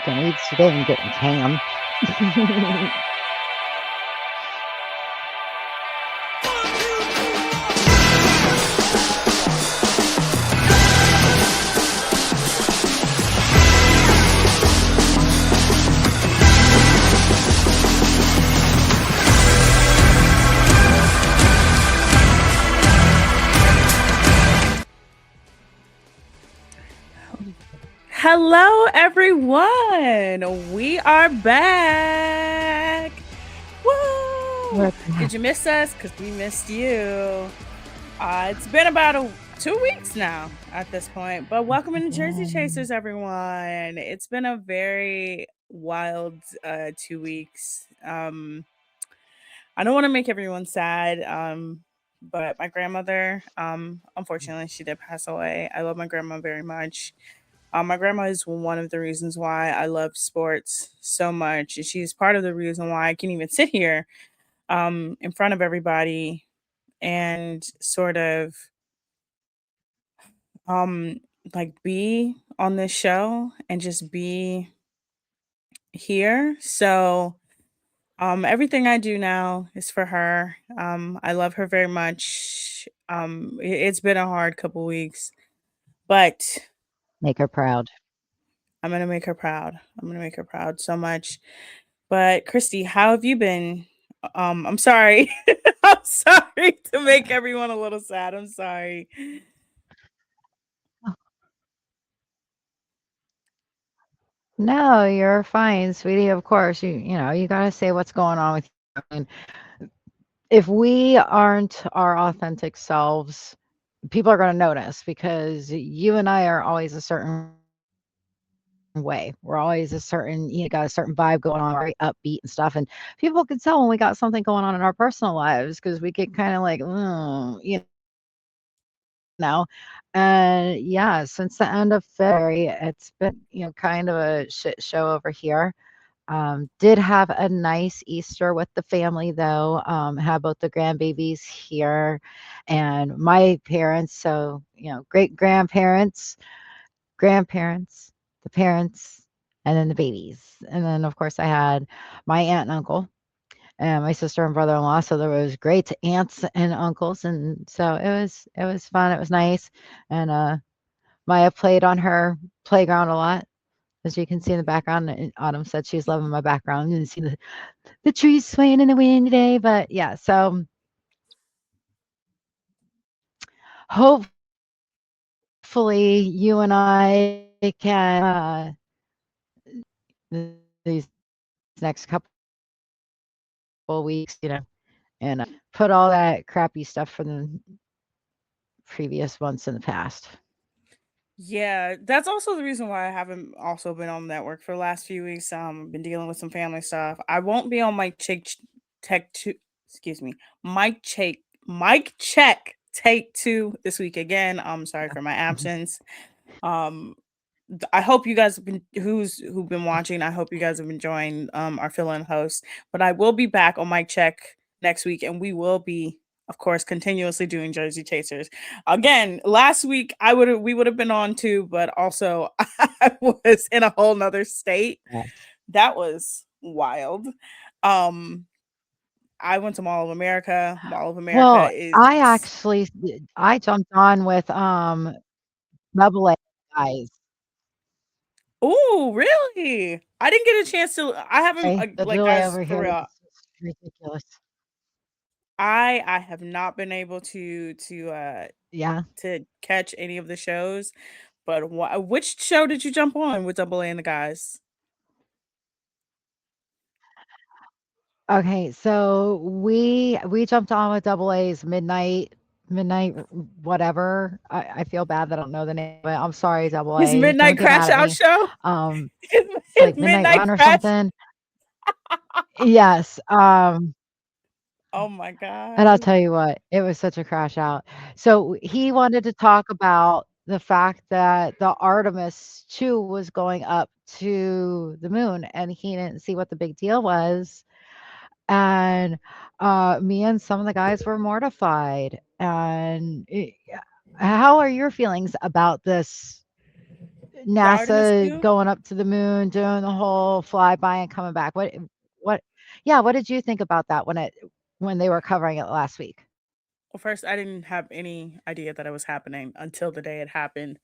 can eat today and getting tan. Hello, everyone. We are back. Woo! Did you miss us? Because we missed you. It's been about 2 weeks now at this point, but welcome to Jersey Chasers, everyone. It's been a very wild 2 weeks. I don't want to make everyone sad, but my grandmother, unfortunately, she did pass away. I love my grandma very much. My grandma is one of the reasons why I love sports so much. She's part of the reason why I can even sit here in front of everybody and sort of um, like be on this show and just be here. So everything I do now is for her. I love her very much. It's been a hard couple weeks, but Make her proud. I'm gonna make her proud. I'm gonna make her proud so much. But Christy, how have you been? I'm sorry. I'm sorry to make everyone a little sad. I'm sorry. No, you're fine, sweetie. Of course, you gotta say what's going on with you. I mean, if we aren't our authentic selves, people are gonna notice because you and I are always a certain way. We're always a certain, got a certain vibe going on, very upbeat and stuff. And people can tell when we got something going on in our personal lives because we get kind of like, know. And yeah, since the end of February, it's been, kind of a shit show over here. Did have a nice Easter with the family though. Had both the grandbabies here and my parents. So, great grandparents, the parents, and then the babies. And then, of course, I had my aunt and uncle and my sister and brother-in-law. So there was great aunts and uncles, and so it was fun. It was nice, and Maya played on her playground a lot. As you can see in the background, and Autumn said she's loving my background. You can see the trees swaying in the wind today, but yeah. So hopefully you and I can these next couple of weeks, and put all that crappy stuff from the previous months in the past. Yeah, that's also the reason why I haven't also been on the network for the last few weeks. Been dealing with some family stuff. I won't be on Mike Check Tech Two. Excuse me, Mike Check Take Two this week again. I'm sorry for my Mhm. absence. Um, I hope you guys have been who've been watching. I hope you guys have enjoying our fill-in host. But I will be back on Mike Check next week, and we will be, of course, continuously doing Jersey Chasers. Again, last week we would have been on too, but also I was in a whole nother state. Yes. That was wild. Um, I went to Mall of America. Mall of America Well, is I jumped on with double A guys. oh really? I didn't get a chance to. I haven't Okay, the like delay guys over for here is real. just ridiculous. I have not been able Yeah. to catch any of the shows, but which show did you jump on with Double A and the guys? Okay, so we jumped on with double A's midnight whatever. I feel bad that I don't know the name of it. I'm sorry, double His A. Don't Midnight get Crash mad at Out me. show? His, It's his like Midnight Midnight Run or Crash. something. Yes. Oh my And I'll god. tell you what, it was such a crash out. So he wanted to talk about the fact that the Artemis 2 was going up to the moon and he didn't see what the big deal was. And me and some of the guys were mortified. And how are your feelings about this Artemis NASA do? going up to the moon, doing the whole flyby and coming back. What yeah, what did you think about that when they were covering it last week? Well, first, I didn't have any idea that it was happening until the day it happened.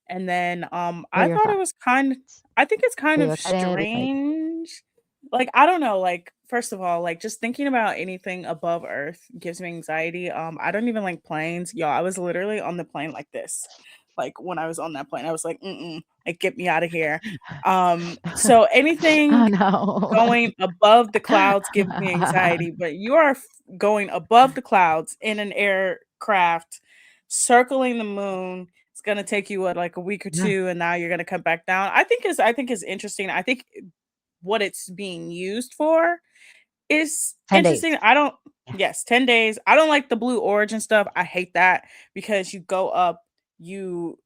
And then What are I your thought it was thoughts? I think it's kind Were you of excited? Like, strange. Like, I don't know, like, first of all, like, just thinking about anything above Earth gives me anxiety. I don't even like planes. Yo, I was literally on the plane like this. Like, when I was on that plane, I was like, "Mm-mm, like, get me out of here." So oh anything no. going above the clouds gives me anxiety, but you are going above the clouds in an aircraft circling the moon. It's gonna take you what, like a week or Yeah, two, and now you're gonna come back down. I think is interesting. I think what it's being used for is 10 interesting. days. I don't Yeah. Yes, 10 days. I don't like the Blue Origin stuff. I hate that because you go up, you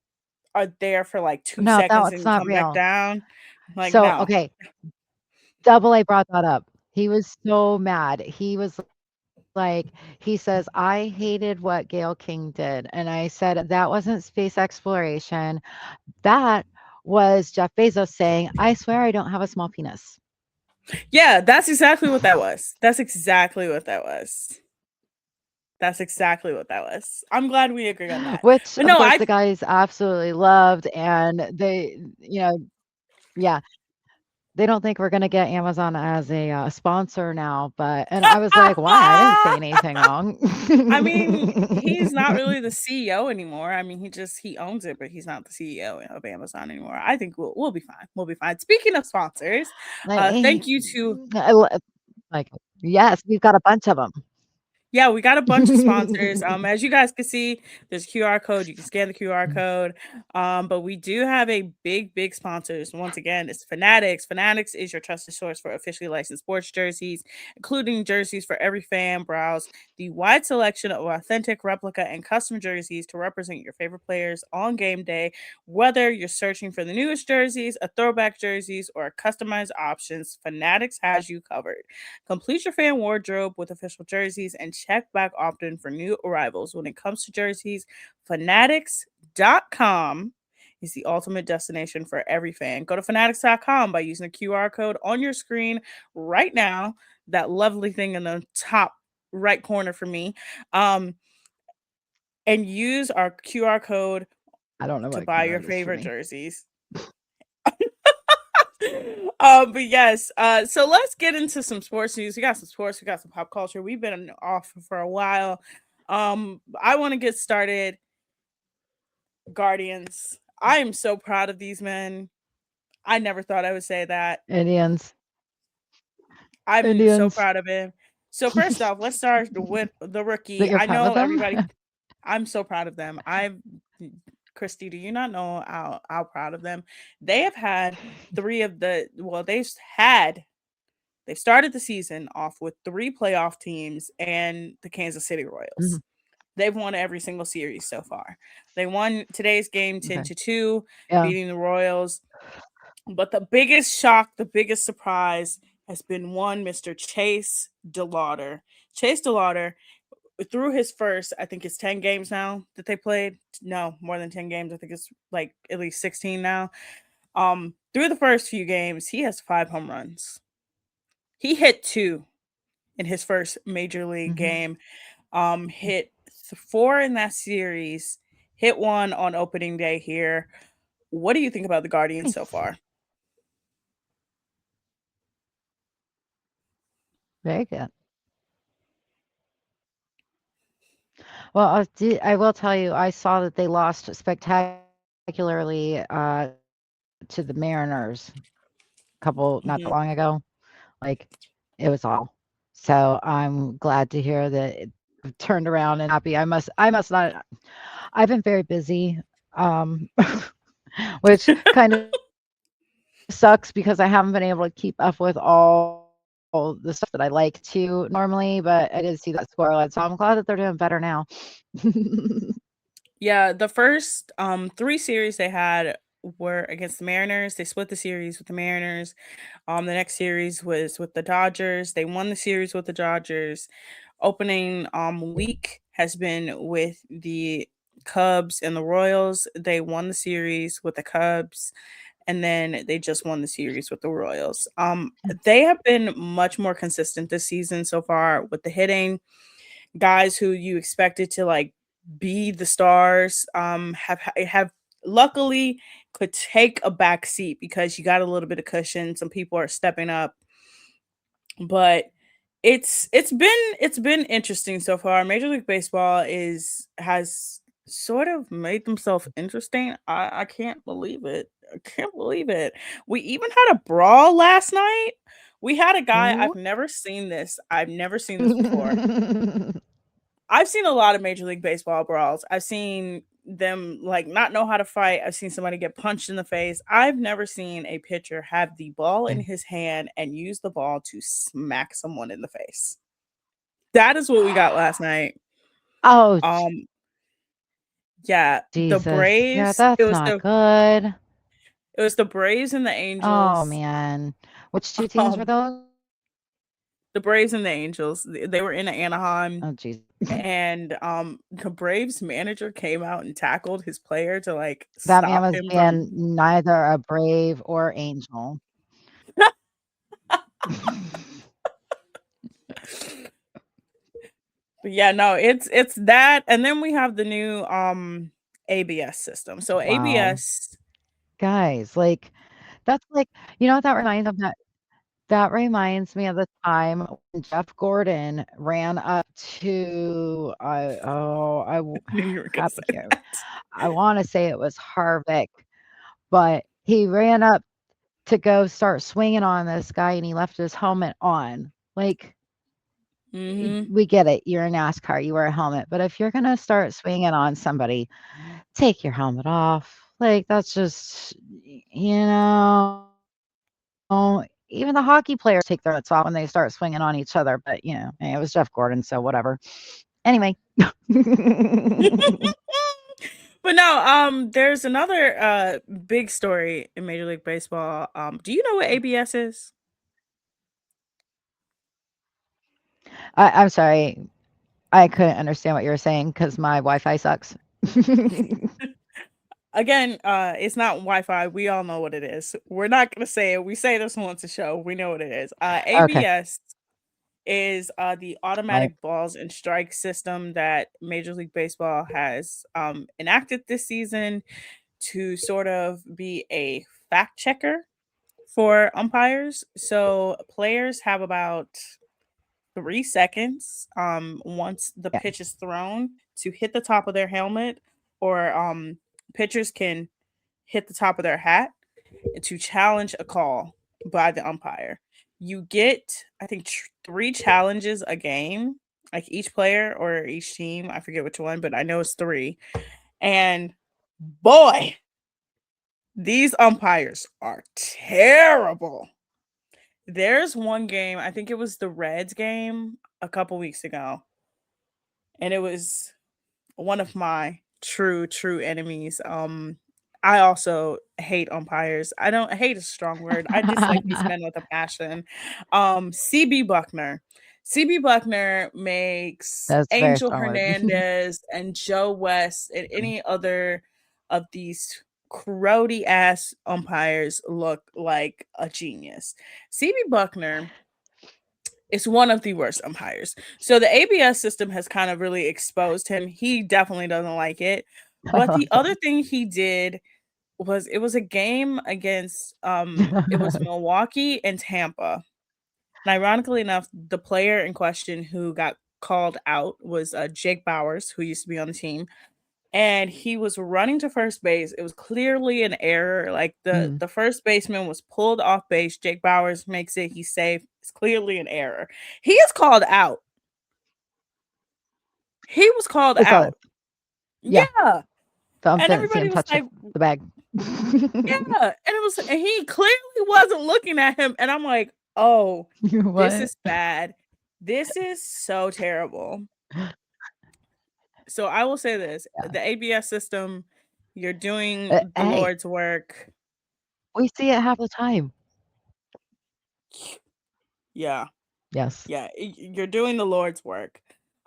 are there for like 2 No, seconds that's and not come back real. down. Like, So, no. okay, Double A brought that up. He was so mad. He was like, he says, "I hated what Gail King did." And I said, "That wasn't space exploration. That was Jeff Bezos saying, 'I swear I don't have a small penis.'" Yeah, that's exactly what that was. That's exactly what that was. That's exactly what that was. I'm glad we agree on that. Which, But of no, course, I the guys absolutely loved, and yeah, they don't think we're gonna get Amazon as a, sponsor now, but and I was like, "Why? I didn't say anything wrong." I mean, he's not really the CEO anymore. I mean, he owns it, but he's not the CEO of Amazon anymore. I think we'll be fine. We'll be fine. Speaking of sponsors, Like, thank you to I lo like, yes, we've got a bunch of 'em. Yeah, we got a bunch of sponsors. As you guys can see, there's a QR code. You can scan the QR code. But we do have a big sponsors. Once again, it's Fanatics. Fanatics is your trusted source for officially licensed sports jerseys, including jerseys for every fan. Browse the wide selection of authentic, replica, and custom jerseys to represent your favorite players on game day. Whether you're searching for the newest jerseys, a throwback jerseys, or customized options, Fanatics has you covered. Complete your fan wardrobe with official jerseys and check back often for new arrivals. When it comes to jerseys, fanatics.com is the ultimate destination for every fan. Go to fanatics.com by using the QR code on your screen right now, that lovely thing in the top right corner for me, um, and use our QR code I don't know to what buy your corner it is for favorite me. jerseys. But yes, so let's get into some sports news. We got some sports, we got some pop culture. We've been off for a while. I want to get started. Guardians. I am so proud of these men. I never thought I would say that. Indians. I'm so Indians. proud of him. So first off, let's start with the That rookie. you're I proud of know them? everybody. I'm so proud of them. Christy, do you not know how proud of them? They have had three of the well, they started the season off with three playoff teams and the Kansas City Royals. Mhm, They've won every single series so far. They won today's game 10 okay. to 2, Yeah, beating the Royals. But the biggest shock, the biggest surprise has been one Mr. Chase DeLauder. Chase DeLauder, through his first, I think it's 10 games now that they played. No, more than 10 games. I think it's like at least 16 now. Through the first few games, he has 5 home runs. He hit two in his first major league mhm. game. Hit four in that series, hit one on opening day here. What do you think about the Guardians so Nice. far? Very good. Well, I will tell you, I saw that they lost spectacularly, to the Mariners couple not that Mhm. long ago. Like, it was awful. So, I'm glad to hear that it turned around and happy. I must not I've been very busy, um, which kind of sucks because I haven't been able to keep up with all the stuff that I like to normally, but I did see that scoreline, so I'm glad that they're doing better now. Yeah, the first three series they had were against the Mariners. They split the series with the Mariners. The next series was with the Dodgers. They won the series with the Dodgers. Opening week has been with the Cubs and the Royals. They won the series with the Cubs, and then they just won the series with the Royals. They have been much more consistent this season so far with the hitting. Guys who you expected to like be the stars have luckily could take a back seat because you got a little bit of cushion. Some people are stepping up, but it's been interesting so far. Major League Baseball is has sort of made themselves interesting. I can't believe it. I can't believe it. We even had a brawl last night. We had a guy. What? I've never seen this before. I've seen a lot of Major League Baseball brawls. I've seen them like not know how to fight. I've seen somebody get punched in the face. I've never seen a pitcher have the ball in his hand and use the ball to smack someone in the face. That is what we got last night. Oh, Um yeah, the Jesus. Yeah, Braves, that's not good. it was the Braves and the Oh, Angels. man. Which 2 teams were Um those? the Braves and the Angels. They were in Anaheim, Oh, jeez. and the Braves manager came out and tackled his player to like That man stop was him from. being neither a brave or angel. But yeah, no, it's that, and then we have the new ABS system. So Wow. ABS. Guys, like, that's like what that reminds of that that reminds me of the time when Jeff Gordon ran up to, I w I knew you were gonna have say here, that. I wanna say it was Harvick, but he ran up to go start swinging on this guy, and he left his helmet on. Like, Hmm. we get it, you're a NASCAR, you wear a helmet, but if you're gonna start swinging on somebody, take your helmet off. Like, that's just, even the hockey players take their helmets off when they start swinging on each other, but, hey, it was Jeff Gordon, so whatever. Anyway. But no, there's another big story in Major League Baseball. Do you know what ABS is? I'm sorry, I couldn't understand what you were saying because my Wi-Fi sucks. Again, it's not Wi-Fi. We all know what it is. We're not gonna say it. We say this once a show. We know what it is. Okay, ABS is the right. automatic balls and strike system that Major League Baseball has enacted this season to sort of be a fact checker for umpires. So players have about 3 seconds once the Yeah, pitch is thrown to hit the top of their helmet, or pitchers can hit the top of their hat to challenge a call by the umpire. You get, I think, three challenges a game, like each player or each team. I forget which one, but I know it's three. And boy, these umpires are terrible. There's one game, I think it was the Reds game a couple weeks ago, and it was one of my true enemies. I also hate umpires. I don't hate is a strong word. I dislike these men with a passion. CB Buckner. CB Buckner makes that's a very Angel strong word. Hernandez and Joe West and any other of these crowdy ass umpires look like a genius. CB Buckner is one of the worst umpires. So the ABS system has kind of really exposed him. He definitely doesn't like it. But the other thing he did was, it was a game against it was Milwaukee and Tampa. And ironically enough, the player in question who got called out was Jake Bowers, who used to be on the team, and he was running to first base. It was clearly an error. Like the Mm. the first baseman was pulled off base. Jake Bowers makes it. He's safe. It's clearly an error. He is called out. He was called They saw it. out. Yeah, Yeah. the ump And didn't see everybody him was touch like, the bag. yeah. And he clearly wasn't looking at him. And I'm like, oh, this What? is bad. This is so terrible. So I will say this, Yeah. the ABS system, you're doing the Hey, Lord's work. we see it half the time. Yeah. Yes. Yeah, you're doing the Lord's work.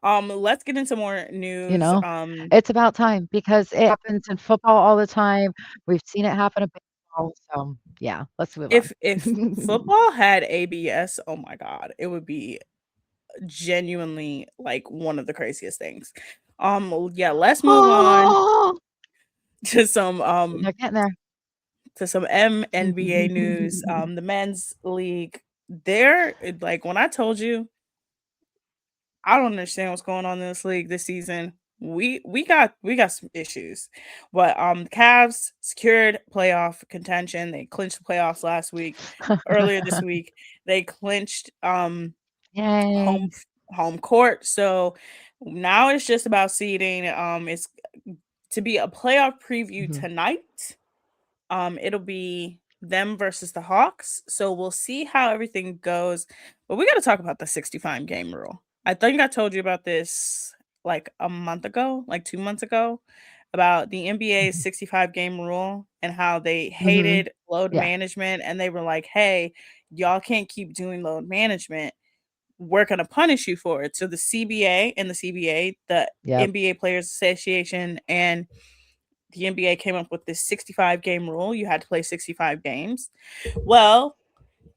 Let's get into more you news. know? It's about time because it happens in football all the time. We've seen it happen in baseball, so yeah, let's move on. If football had ABS, oh my god, it would be genuinely like one of the craziest things. Yeah, let's move on Oh, to some they're getting there. NBA news. The men's league, like when I told you I don't understand what's going on in this league this season. We got some issues. But the Cavs secured playoff contention. They clinched the playoffs last week. Earlier this week, they clinched home Yay. home court. So now it's just about seeding. It's to be a playoff preview Mhm. tonight. It'll be them versus the Hawks. So we'll see how everything goes. But we got to talk about the 65 game rule. I think I told you about this like a month ago, like 2 months ago, about the NBA's Mhm. 65 game rule and how they Mhm. hated load Yeah. management. And they were like, hey, y'all can't keep doing load management. We're going to punish you for it. So the CBA and the CBA, the Yep. NBA Players Association, and the NBA came up with this 65 game rule. You had to play 65 games. Well,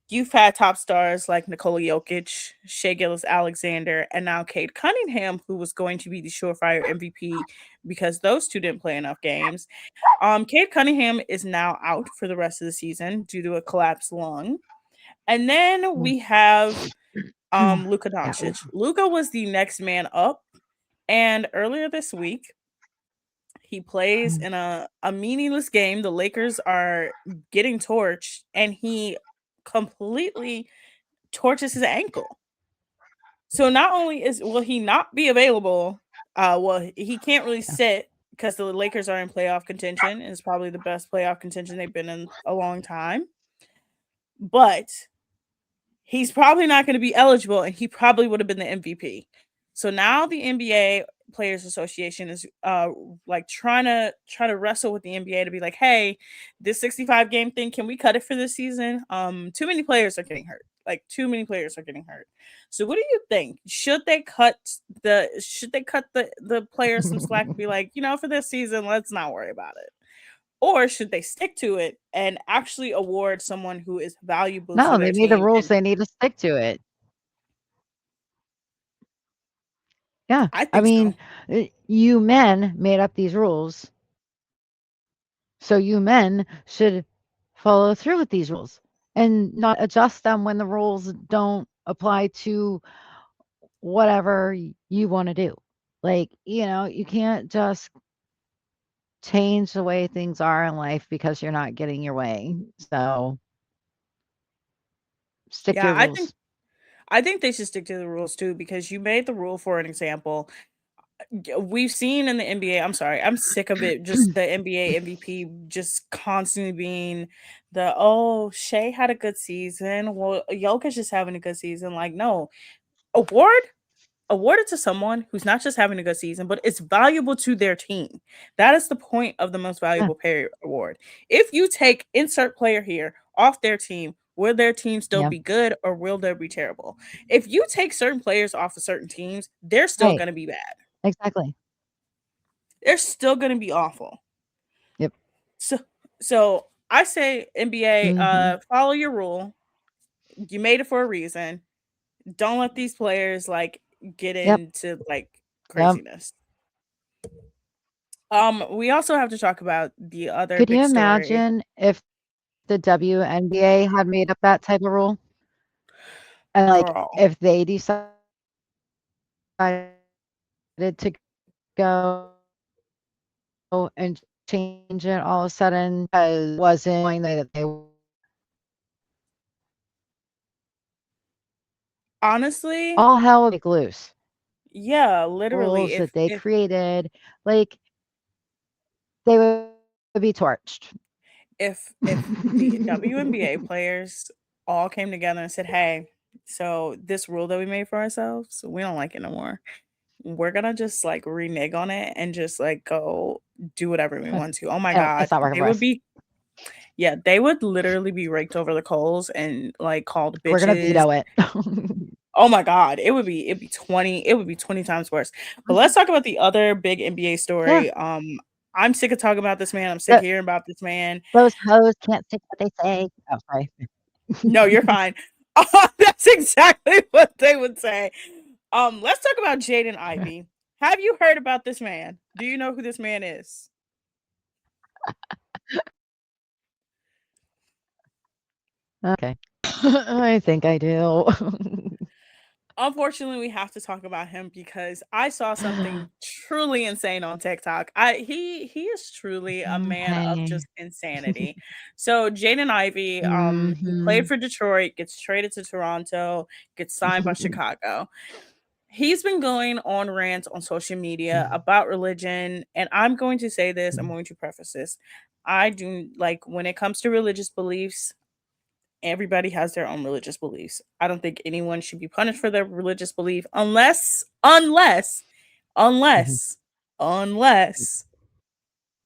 you've had top stars like Nikola Jokic, Shea Gillis Alexander, and now Cade Cunningham, who was going to be the surefire MVP because those two didn't play enough games. Cade Cunningham is now out for the rest of the season due to a collapsed lung. And then Mm. we have Luka Yeah. Ooh. Doncic. Luka was the next man up. And earlier this week, he plays Mm. in a meaningless game. The Lakers are getting torched, and he completely torches his ankle. So not only will he not be available, well, he can't really Yeah. sit because the Lakers are in playoff contention, and it's probably the best playoff contention they've been in a long time. But he's probably not going to be eligible, and he probably would have been the MVP. So now the NBA Players Association is like trying to wrestle with the NBA to be like, hey, this 65 game thing, can we cut it for this season? Too many players are getting hurt. Like too many players are getting hurt. So what do you think? Should they cut the players some slack and be like, for this season, let's not worry about it? Or should they stick to it and actually award someone who is valuable to No, their they made the team? rules, And they need to stick to it. Yeah. I I think mean, so. you men made up these rules, so you men should follow through with these rules and not adjust them when the rules don't apply to whatever you wanna do. Like, you can't just change the way things are in life because you're not getting your way. So, stick to Yeah, your rules. I think they should stick to the rules too because you made the rule for an example. We've seen in the NBA, I'm sorry, I'm sick of it. Just the NBA MVP just constantly being Shea had a good season. Well, Jokic is having a good season. Like, no, award awarded to someone who's not just having a good season, but it's valuable to their team. That is the point of the most Yeah, valuable player award. If you take insert player here off their team, will their team still yeah, be good or will they be terrible? If you take certain players off of certain teams, they're still right, going to be bad. exactly. They're still going to be awful. Yep. So, so I say NBA, Mhm. follow your rule. You made it for a reason. Don't let these players like get Yep, into like yep. craziness. We also have to talk about the other Could you big story. imagine if the WNBA had made up that type of rule? And, like, Girl, if they decided to go and change it all of a sudden because it wasn't going the way that they honestly, all hell would break loose. yeah, Rules literally, that they created, like, they would be torched. if the WNBA players all came together and said, "Hey, so this rule that we made for ourselves, we don't like it no more. We're gonna just like renege on it and just like go do whatever we want to." Oh my Yeah, god, it's not working they for would us. be yeah, they would literally be raked over the coals and like called We're gonna bitches. veto it. Oh my god, it'd be 20 times worse. But let's talk about the other big NBA Yeah, story. I'm sick of talking about this man. I'm sick of th hearing about this man. those hoes can't stick what they say. Oh, sorry. No, you're fine. That's exactly what they would say. Let's talk about Jaden Ivey. Have you heard about this man? Do you know who this man is? Okay. I think I do. Unfortunately, we have to talk about him because I saw something truly insane on TikTok. He is truly a man of Okay. just insanity. So Jaden Ivey, he played Mhm. for Detroit, gets traded to Toronto, gets signed by Chicago. He's been going on rants on social media about religion, and I'm going to say this, I'm going to preface this. I do like when it comes to religious beliefs, everybody has their own religious beliefs. I don't think anyone should be punished for their religious belief unless unless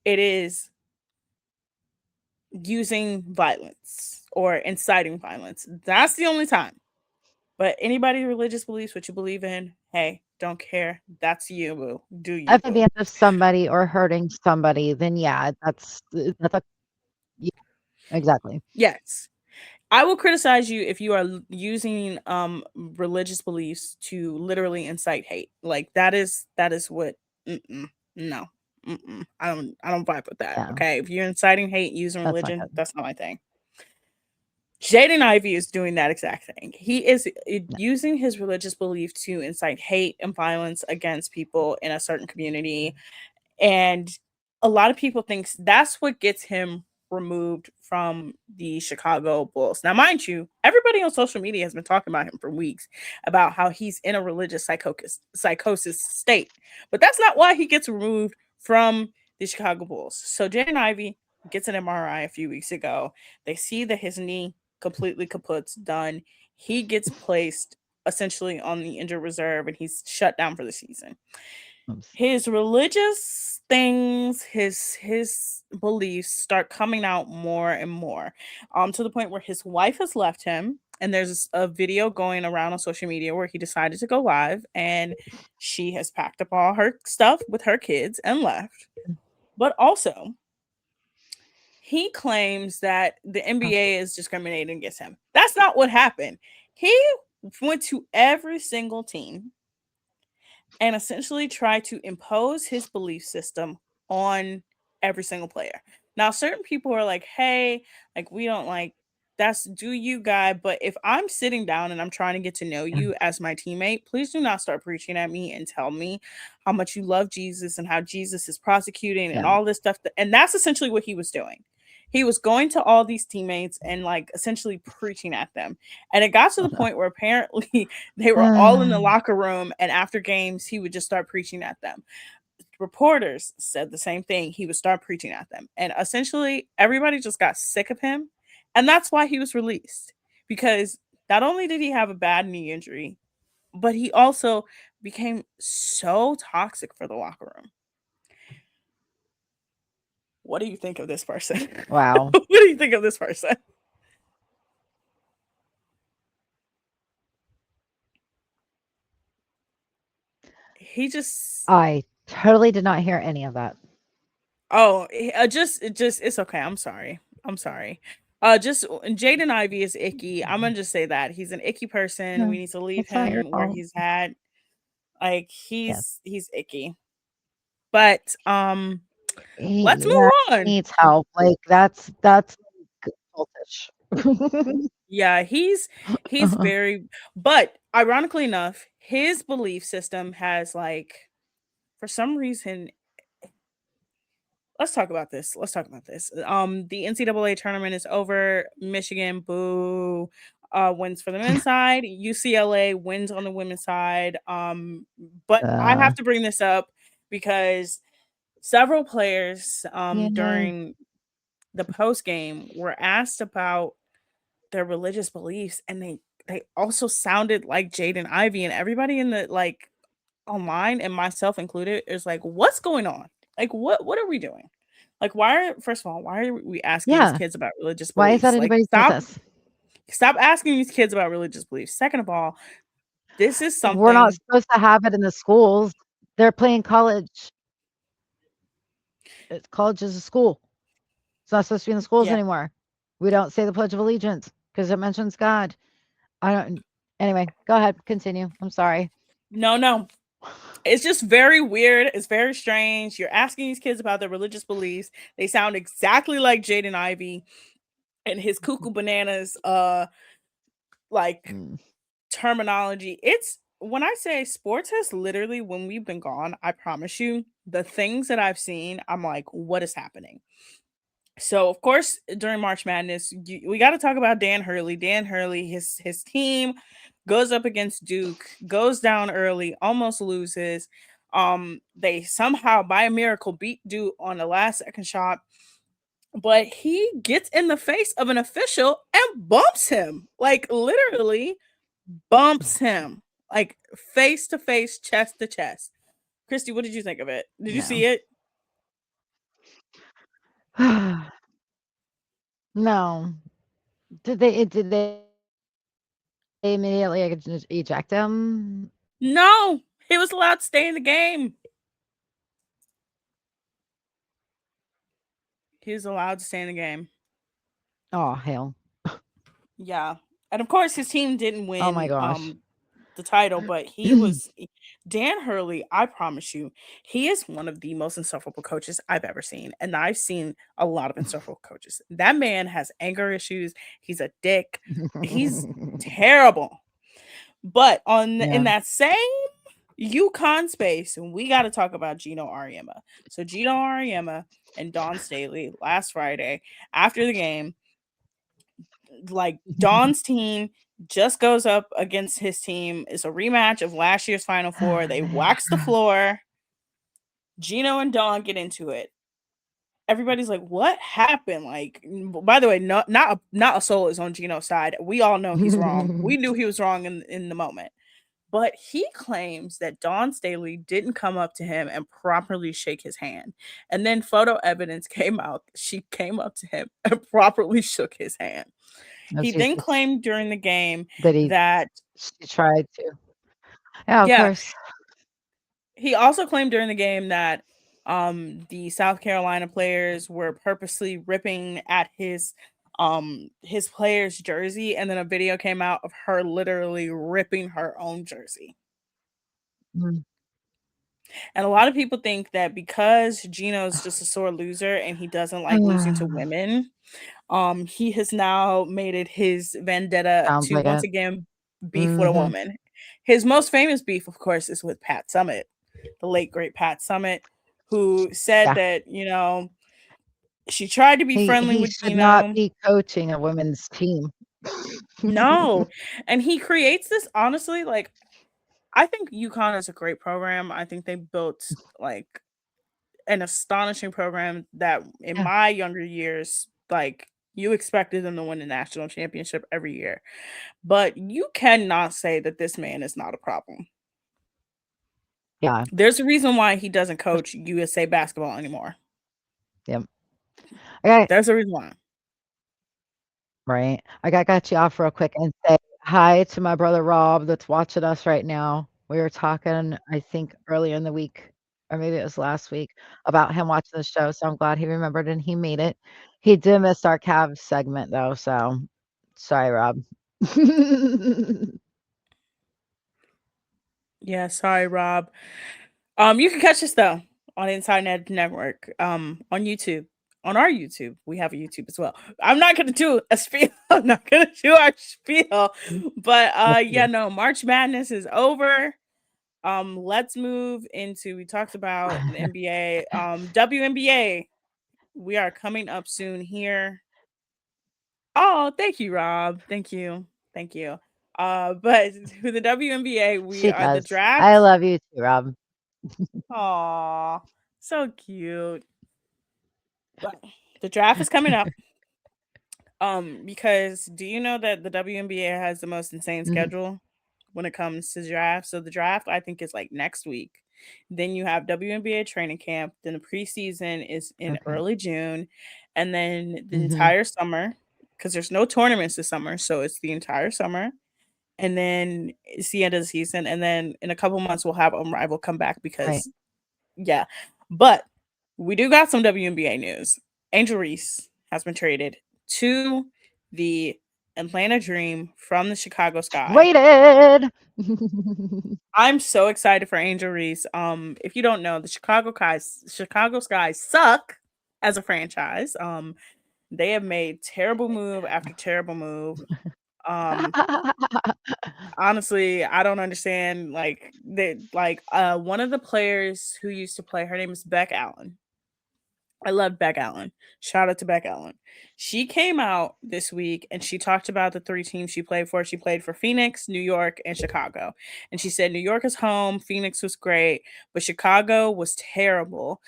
it is using violence or inciting violence. That's the only time. But anybody religious beliefs what you believe in, hey, don't care. That's you, boo. Do you, If at the boo. end of somebody or hurting somebody, then yeah, that's a yeah, exactly. Yes. I will criticize you if you are using religious beliefs to literally incite hate. Like that is what no. I don't vibe with that. Yeah, Okay? If you're inciting hate using that's not religion, good. that's not my thing. Jaden Ivey is doing that exact thing. He is No. using his religious belief to incite hate and violence against people in a certain community, and a lot of people thinks that's what gets him removed from the Chicago Bulls. Now, mind you, everybody on social media has been talking about him for weeks about how he's in a religious psychosis state. But that's not why he gets removed from the Chicago Bulls. So Jaden Ivey gets an MRI a few weeks ago. They see that his knee completely kaput's done. He gets placed essentially on the injured reserve and he's shut down for the season. Oops. His religious things, his beliefs start coming out more and more, to the point where his wife has left him, and there's a video going around on social media where he decided to go live, and she has packed up all her stuff with her kids and left. But also, he claims that the Oh, NBA is discriminating against him. That's not what happened. He went to every single team and essentially try to impose his belief system on every single player. Now, certain people are like, hey, like, we don't like that's do you guy. But if I'm sitting down and I'm trying to get to know yeah, you as my teammate, please do not start preaching at me and tell me how much you love Jesus and how Jesus is prosecuting and yeah, all this stuff. And that's essentially what he was doing. He was going to all these teammates and like essentially preaching at them. And it got to the point where apparently they were all in the locker room, and after games, he would just start preaching at them. Reporters said the same thing. He would start preaching at them. And essentially, everybody just got sick of him. And that's why he was released. Because not only did he have a bad knee injury, but he also became so toxic for the locker room. What do you think of this person? wow. What do you think of this person? He just I totally did not hear any of that. Oh, just it's okay. I'm sorry. I'm sorry. Just Jaden Ivey is icky. I'm gonna just say that he's an icky person. We No, need to leave it's not your him where fault. he's at. Like Yes. he's icky. But let's Yeah, move he on. needs help. Like that's cultish. Yeah, he's very. But ironically enough, his belief system has like for some reason let's talk about this. Let's talk about this. The NCAA tournament is over. Michigan, boo, wins for the men's side. UCLA wins on the women's side. But I Uh, have to bring this up because several players yeah, during the post game were asked about their religious beliefs, and they also sounded like Jaden Ivey, and everybody in the like online and myself included is like, what's going on? Like, what are we doing? Like, why are first of all, why are we asking these yeah. kids about religious Why is that beliefs? Like, anybody's business? stop asking these kids about religious beliefs. Second of all, This is We're not something. supposed to have it in the schools. They're playing college. College is a school. It's not supposed to be in the schools Yeah. anymore. We don't say the Pledge of Allegiance because it mentions God. I don't. Anyway, go ahead. Continue. I'm sorry. No, no. It's just very weird. It's very strange. You're asking these kids about their religious beliefs. They sound exactly like Jaden Ivey and his cuckoo bananas like Mm, terminology. It's when I say sports has literally, when we've been gone, I promise you, the things that I've seen, I'm like, what is happening? So of course, during March Madness, we got to talk about Dan Hurley. Dan Hurley, his team goes up against Duke, goes down early, almost loses. They somehow by a miracle beat Duke on the last second shot, but he gets in the face of an official and bumps him, like literally bumps him, like face to face, chest to chest. Christy, what did you think of it? Did you see no. it? No. Did they immediately eject him? No, he was allowed to stay in the game. He was allowed to stay in the game. Oh hell. Yeah. And of course his team didn't Oh my win gosh. the title, but he was Dan Hurley, I promise you, he is one of the most insufferable coaches I've ever seen. And I've seen a lot of insufferable coaches. That man has anger issues. He's a dick. He's terrible. But in Yeah. that same UConn space, we got to talk about Gino Ariema. So Gino Ariema and Don Staley last Friday after the game, like Don's team just goes up against his team. It's a rematch of last year's Final Four. They wax the floor. Gino and Don get into it. Everybody's like, "What happened?" Like, by the way, not a soul is on Gino's side. We all know he's wrong. We knew he was wrong in the moment. But he claims that Dawn Staley didn't come up to him and properly shake his hand. And then photo evidence came out. She came up to him and properly shook his hand. Oh, He then Jesus. claimed during the game That he that, she tried to. Yeah, of yeah, course. he also claimed during the game that the South Carolina players were purposely ripping at his player's jersey, and then a video came out of her literally ripping her own jersey. Mm. And a lot of people think that because Gino's just a sore loser and he doesn't like losing to women, he has now made it his vendetta Sounds to like once it. again beef with a Mhm. woman. His most famous beef, of course, is with Pat Summitt, the late great Pat Summitt, who said Yeah. that, she tried to be friendly He with should not Gino. be coaching a women's team. No. And he creates this, honestly, like, I think UConn is a great program. I think they built like an astonishing program that in Yeah, my younger years, like you expected them to win the national championship every year. But you cannot say that this man is not a problem. yeah. There's a reason why he doesn't coach USA basketball anymore. Yep. Okay, There's a reason why. right. I got you off real quick and say hi to my brother Rob that's watching us right now. We were talking, I think, earlier in the week, or maybe it was last week, about him watching the show. So I'm glad he remembered and he made it. He did miss our Cavs segment though, so sorry, Rob. Yeah, sorry, Rob. You can catch us though on Inside Net Network, on YouTube. On our YouTube, we have a YouTube as well. I'm not gonna do a spiel. I'm not gonna do our spiel, but Yes, you yeah, did. no, March Madness is over. Let's move into, we talked about the NBA, WNBA. We are coming up soon here. Oh, thank you, Rob. Thank you. Thank you. But with the WNBA, we She are the does. I draft. love you too, Rob. Aw, so cute. But the draft is coming up. Because do you know that the WNBA has the most insane Mhm, schedule when it comes to draft? So the draft I think is like next week. Then you have WNBA training camp. Then the preseason is in okay. early June, and then the Mhm. entire summer, because there's no tournaments this summer, so it's the entire summer. and then it's the end of the season, and then in a couple months we'll have Unravel come back Right. because yeah. But we do got some WNBA news. Angel Reese has been traded to the Atlanta Dream from the Chicago Sky. Waited. I'm so excited for Angel Reese. If you don't know, the Chicago Skies suck as a franchise. They have made terrible move after terrible move. Um, Honestly, I don't understand. One of the players who used to play, her name is Beck Allen. I love Beck Allen. Shout out to Beck Allen. She came out this week and she talked about the three teams she played for. She played for Phoenix, New York, and Chicago. And she said New York is home, Phoenix was great, but Chicago was terrible.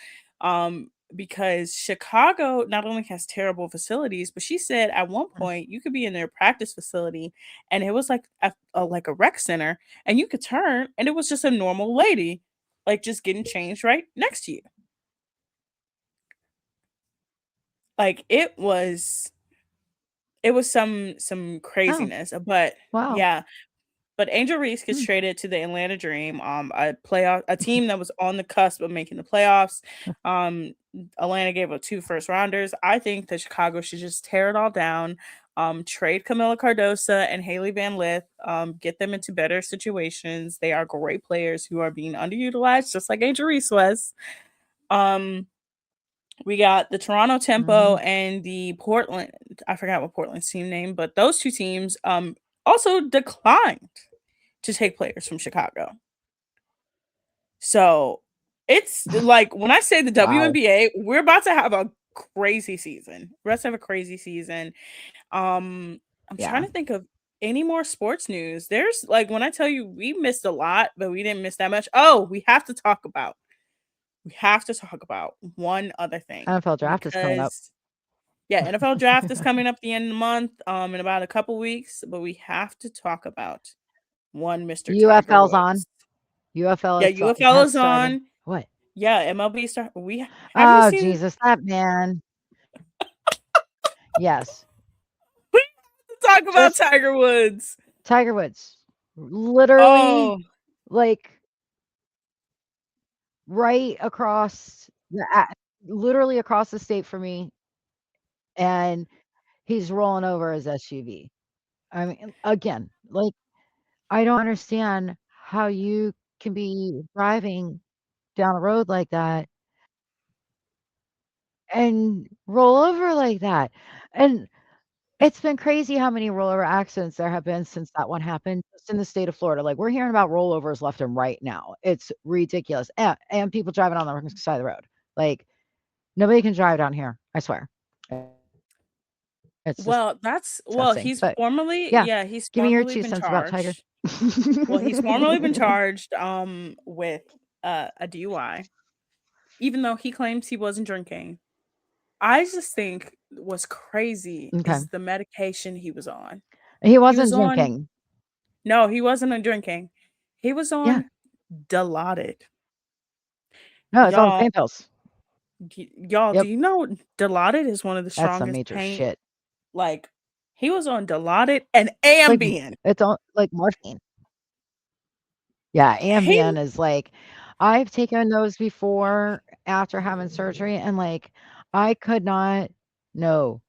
Because Chicago not only has terrible facilities, but she said at one point you could be in their practice facility and it was like a rec center, and you could turn and it was just a normal lady, like just getting changed right next to you. Like it was some Oh, craziness, but wow. yeah. But Angel Reese gets Hmm. traded to the Atlanta Dream, a team that was on the cusp of making the playoffs. Um, Atlanta gave up 2 first rounders. I think that Chicago should just tear it all down. Trade Camila Cardosa and Haley Van Lith. Get them into better situations. They are great players who are being underutilized, just like Angel Reese was. Um, we got the Toronto Tempo Mhm. and the Portland. I forgot what Portland's team name, but those two teams also declined to take players from Chicago. So it's like when I say the Wow. WNBA, we're about to have a crazy season. We're about to have a crazy season. I'm trying Yeah. to think of any more sports news. There's like when I tell you we missed a lot, but we didn't miss that much. Oh, we have to talk about one other thing NFL draft is coming up. because yeah, NFL draft is coming up the end of the month, in about a couple weeks, but we have to talk about one Mr. Tiger UFL's Woods. on. UFL Yeah, is UFL has is started. on. What? Yeah, MLB start. We have you Oh, seen? Jesus, that man. Yes. We have to talk about Just Tiger Woods. Tiger Woods. Literally, Oh, like, right across literally across the state from me, and he's rolling over his SUV. I mean, again, like, I don't understand how you can be driving down the road like that and roll over like that. And it's been crazy how many rollover accidents there have been since that one happened just in the state of Florida. Like, we're hearing about rollovers left and right now. It's ridiculous. And people driving on the wrong side of the road. Like, nobody can drive down here, I swear. It's well, disgusting. he's But formally, yeah, yeah, he's give me your formally 2 been cents about Tiger. charged. Well, he's formally been charged with a DUI, even though he claims he wasn't drinking. I just think what's crazy Okay. is the medication he was on. He He was wasn't on drinking. No, he wasn't on drinking. He was Yeah. on Dilaudid. No, it's all the Y'all, pain pills. y'all, do Yep. you know Dilaudid is one of the That's some strongest major pain? shit. Like, he was on Dilaudid and Like, Ambien. it's all like morphine. Yeah, He Ambien is like I've taken those before after having surgery, and, like, I could not no,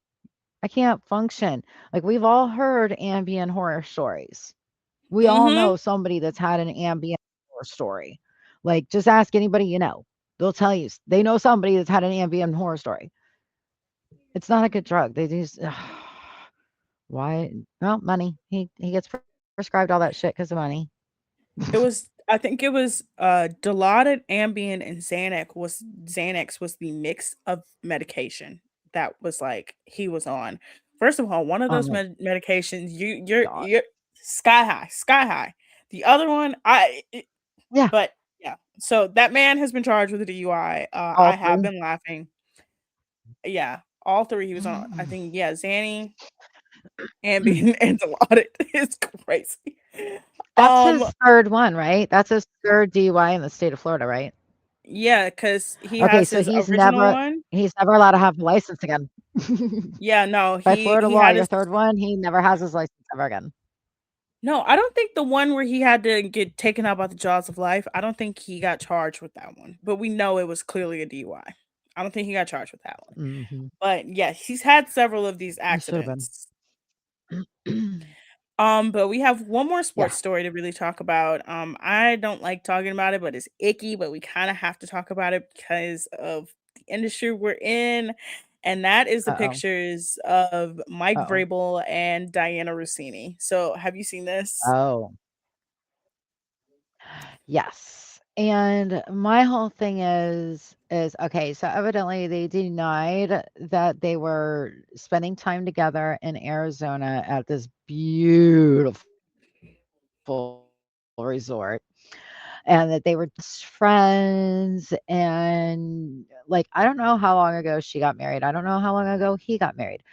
I can't function. Like, we've all heard Ambien horror stories. We all mhm. know somebody that's had an Ambien horror story. Like, just ask anybody you know. They'll tell you they know somebody that's had an Ambien horror story. It's not a good drug. They just why? Well, money. He gets prescribed all that shit because of money. I think it was Dilaudid, Ambien, and Xanax was the mix of medication that was like he was on. First of all, one of Oh those my medications god. you're sky high, sky high. The other one, Yeah, but yeah. So that man has been charged with a DUI. all I have 3. been laughing. Yeah, all three he was on. I think yeah, Xanny, Ambien, and Dilaudid is crazy. That's Um, his 3rd one, right? That's his 3rd DUI in the state of Florida, right? Yeah, because he Okay, has so his original one. he's never allowed to have a license again. Yeah, no, By he Florida he law, had your his 3rd one, he never has his license ever again. No, I don't think the one where he had to get taken out by the jaws of life. I don't think he got charged with that one, but we know it was clearly a DUI. I don't think he got charged with that one. Mhm. But yeah, he's had several of these It should have been. accidents. But we have one more Yeah. sports story to really talk about. I don't like talking about it, but it's icky, but we kind of have to talk about it because of the industry we're in. And that is the Uh-oh. pictures of Mike Uh-oh. Vrabel and Diana Rossini. So have you seen this? Oh, yes. And my whole thing is okay, so evidently they denied that they were spending time together in Arizona at this beautiful resort, and that they were just friends. And like, I don't know how long ago she got married. I don't know how long ago he got married.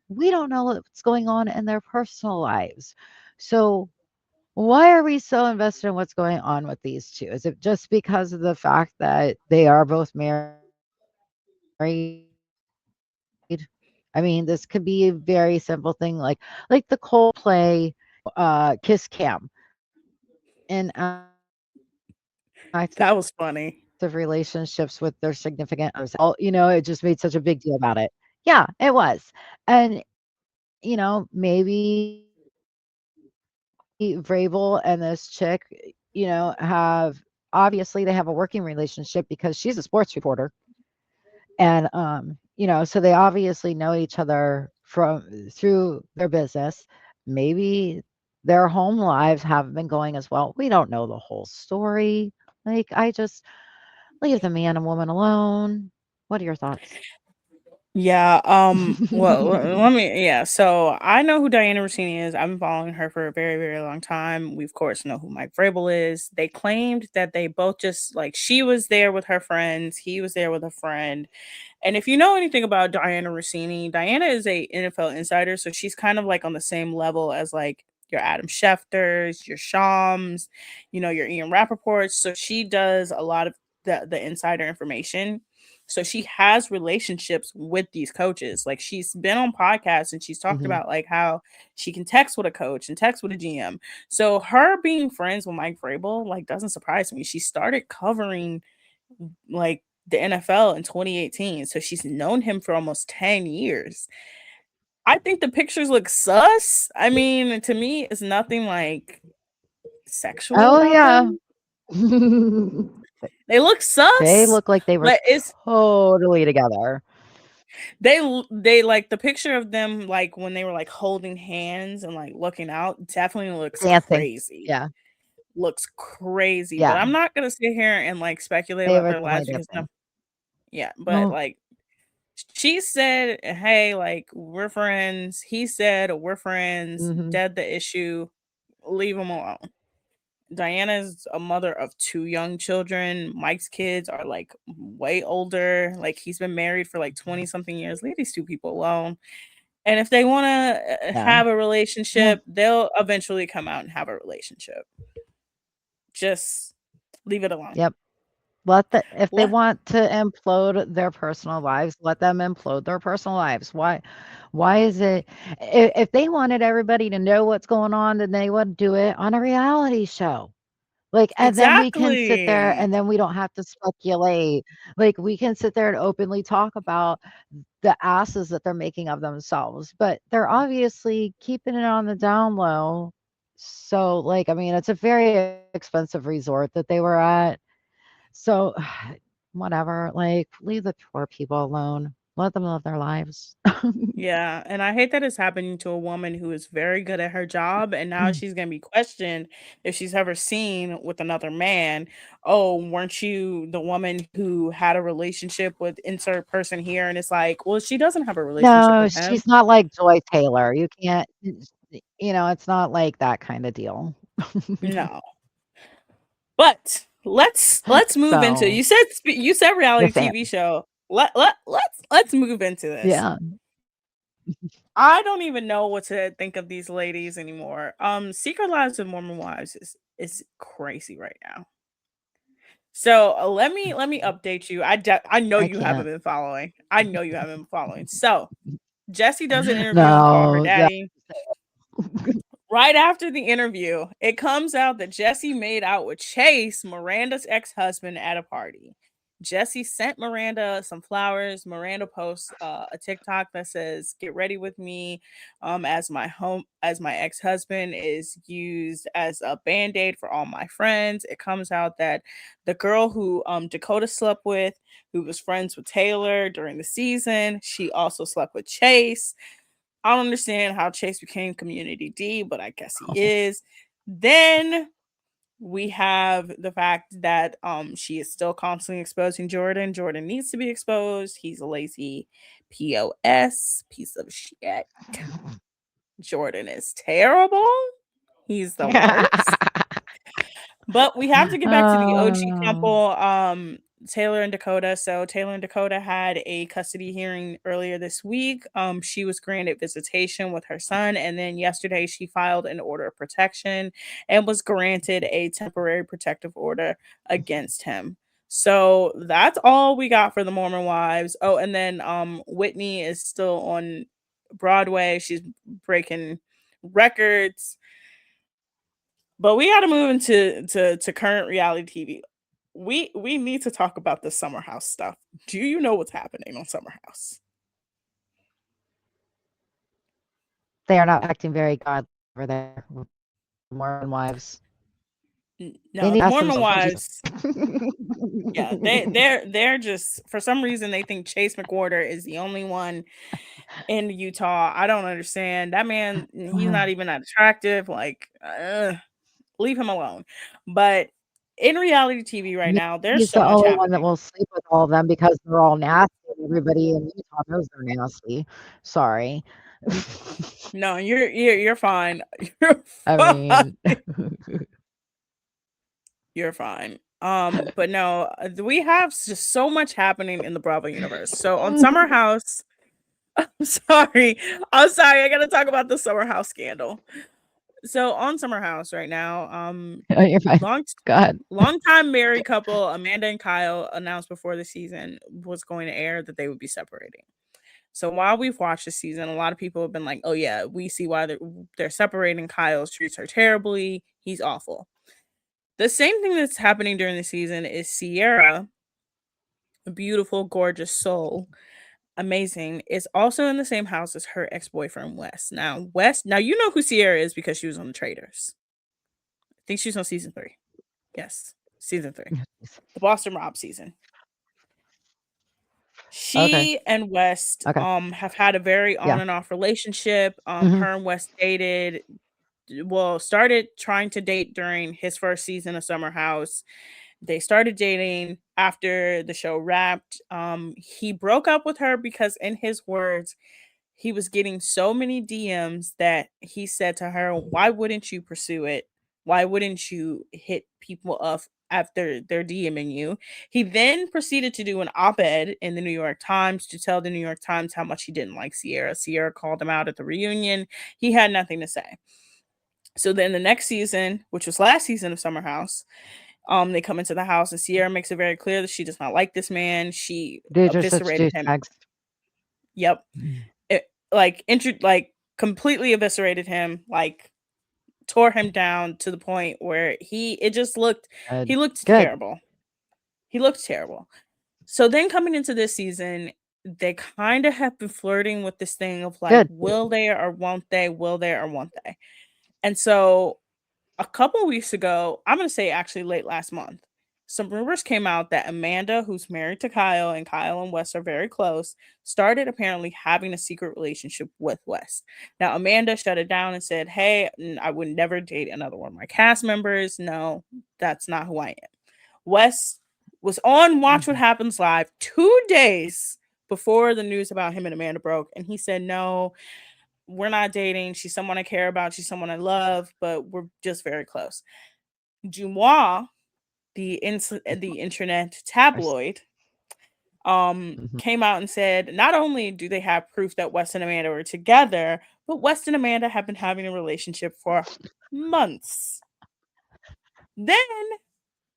We don't know what's going on in their personal lives. So why are we so invested in what's going on with these two? Is it just because of the fact that they are both married? I mean, this could be a very simple thing, like the Coldplay, Kiss Cam in active relationships with their That significant was others. funny. All it just made such a big deal about it. Yeah, it was. And maybe Vrabel and this chick, have obviously they have a working relationship because she's a sports reporter. And so they obviously know each other from through their business. Maybe their home lives haven't been going as well. We don't know the whole story. Like, I just leave the man and woman alone. What are your thoughts? Yeah, well, let me, yeah. So I know who Diana Rossini is. I've been following her for a very, very long time. We of course know who Mike Vrabel is. They claimed that they both just like she was there with her friends, he was there with a friend. And if you know anything about Diana Rossini, Diana is a NFL insider, so she's kind of like on the same level as like your Adam Schefters, your Shams, your Ian Rappaports. So she does a lot of the insider information. So she has relationships with these coaches. Like she's been on podcasts and she's talked Mhm. about like how she can text with a coach and text with a GM. So her being friends with Mike Vrabel like doesn't surprise me. She started covering like the NFL in 2018. So she's known him for almost 10 years. I think the pictures look sus. I mean, to me, it's nothing like sexual Oh, about yeah. them. They look They sus, look like they were but it's totally together. they like the picture of them like when they were like holding hands and like looking out definitely looks Dancing. crazy. Yeah. Looks crazy, but Yeah. I'm not gonna sit here and like speculate They about were their lives definitely because no, dancing. yeah, but Well, like she said, "Hey, like we're friends." He said, "We're friends." mhm. Dead the issue. Leave him alone. Diana's a mother of two young children. Mike's kids are like way older. Like he's been married for like 20 something years. Leave these two people alone. And if they want to Yeah. have a Well, relationship, they'll eventually come out and have a relationship. Just leave it alone. yep. Let the if they Le- want to implode their personal lives, let them implode their personal lives. Why is it if they wanted everybody to know what's going on, then they would do it on a reality show. Like, and then we can sit there exactly. and then we don't have to speculate. Like, we can sit there and openly talk about the asses that they're making of themselves, but they're obviously keeping it on the down low. So, like, I mean, it's a very expensive resort that they were at. So, whatever, like, leave the poor people alone. Let them live their lives. Yeah, and I hate that it's happening to a woman who is very good at her job, and now she's gonna be questioned if she's ever seen with another man. Oh, weren't you the woman who had a relationship with insert person here? And it's like, well, she doesn't have a relationship No, with him. she's not like Joy Taylor. You can't, it's not like that kind of deal. No, but let's move into. So, You said the reality same. TV show. Let's move into this. Yeah. I don't even know what to think of these ladies anymore. Secret Lives of Mormon Wives is crazy right now. So let me update you. I know I you haven't can't. been following. I know you haven't been following. So Jesse does an interview on Call Her No, that Daddy. right after the interview, it comes out that Jesse made out with Chase, Miranda's ex-husband, at a party. Jesse sent Miranda some flowers. Miranda posts a TikTok that says, "Get ready with me," as my ex-husband is used as a band-aid for all my friends. It comes out that the girl who Dakota slept with, who was friends with Taylor during the season, she also slept with Chase. I don't understand how Chase became Community D, but I guess he is. Then we have the fact that she is still constantly exposing Jordan. Jordan needs to be exposed. He's a lazy POS piece of shit. Jordan is terrible. He's the worst. But we have to get back to the OG Oh. couple, Taylor and Dakota. So Taylor and Dakota had a custody hearing earlier this week. She was granted visitation with her son, and then yesterday she filed an order of protection and was granted a temporary protective order against him. So that's all we got for the Mormon wives. Oh, and then Whitney is still on Broadway. She's breaking records. But we got to move into to current reality TV. We need to talk about the Summer House stuff. Do you know what's happening on Summer House? They are not acting very godly over there with the Mormon wives. They No, need the to ask Mormon themselves, "Who is wives, yeah, they're just, for some reason they think Chase McWhorter is the only one in Utah. I don't understand. That man, he's not even that attractive. Like, leave him alone. But in reality TV right Maybe now, there's he's so the much only one that happening. will sleep with all of them because they're all nasty and everybody in Utah knows they're nasty. Sorry. No, you're fine. You're I fine. mean, You're fine. But no, we have just so much happening in the Bravo universe. So on Summer House, I'm sorry. I'm sorry. I gotta talk about the Summer House scandal. So on Summer House right now, oh, you're fine. long Go ahead. long time married couple Amanda and Kyle announced before the season was going to air that they would be separating. So while we've watched the season, a lot of people have been like, "Oh yeah, we see why they're separating. Kyle treats her terribly. He's awful." The same thing that's happening during the season is Sierra, a beautiful, gorgeous soul, amazing, is also in the same house as her ex-boyfriend Wes. Now you know who Sierra is because she was on the Traders. I think she was on season 3. Yes, season 3, the Boston Rob season. Okay. She and West Okay. have had a very on Yeah. and off relationship. Mhm. Her and West dated, well, started trying to date during his first season of Summer House. They started dating after the show wrapped. He broke up with her because, in his words, he was getting so many DMs that he said to her, "Why wouldn't you pursue it? Why wouldn't you hit people up after they're DMing you?" He then proceeded to do an op ed in the New York Times to tell the New York Times how much he didn't like Sierra. Sierra called him out at the reunion. He had nothing to say. So then the next season, which was last season of Summer House, they come into the house and Sierra makes it very clear that she does not like this man. She Dudes are such eviscerated him. douchebags. Yep. Mm. Like completely eviscerated him, like tore him down to the point where he Good. looked Good. terrible. He looked terrible. So then coming into this season, they kind of have been flirting with this thing of like, Good. will they or won't they? Will they or won't they? And so a couple weeks ago, I'm going to say actually late last month, some rumors came out that Amanda, who's married to Kyle, and Kyle and Wes are very close, started apparently having a secret relationship with Wes. Now, Amanda shut it down and said, "Hey, I would never date another one of my cast members. No, that's not who I am." Wes was on Watch What Mhm. Happens Live 2 days before the news about him and Amanda broke, and he said, "No, we're not dating. She's someone I care about. She's someone I love, but we're just very close." Jumois, the internet Course. tabloid, Mhm. came out and said not only do they have proof that West and Amanda were together, but West and Amanda have been having a relationship for months. Then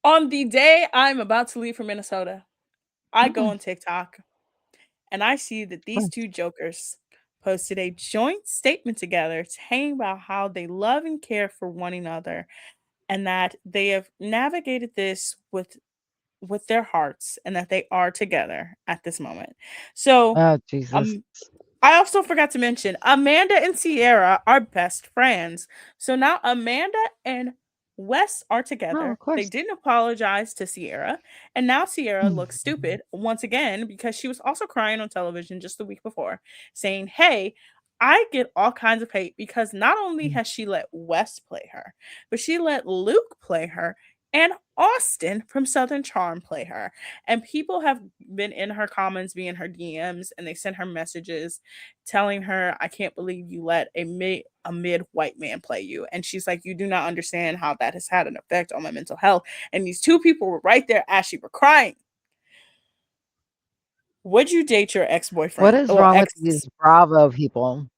on the day I'm about to leave for Minnesota, I go Mm. on TikTok and I see that these Course. two jokers posted a joint statement together saying about how they love and care for one another and that they have navigated this with their hearts and that they are together at this moment. So, Oh, Jesus. um I also forgot to mention Amanda and Sierra are best friends. So now Amanda and Wes are Oh, together. of They course. didn't apologize to Sierra. And now Sierra looks Mhm. stupid once again because she was also crying on television just the week before, saying, "Hey, I get all kinds of hate because not only has she let Wes play her, but she let Luke play her and Austin from Southern Charm play her. And people have been in her comments, be in her DMs, and they sent her messages telling her, I can't believe you let a mid white man play you. And she's like, you do not understand how that has had an effect on my mental health. And these two people were right there as she were crying. Would you date your What ex-boyfriend? is Well, wrong with ex. these Bravo people?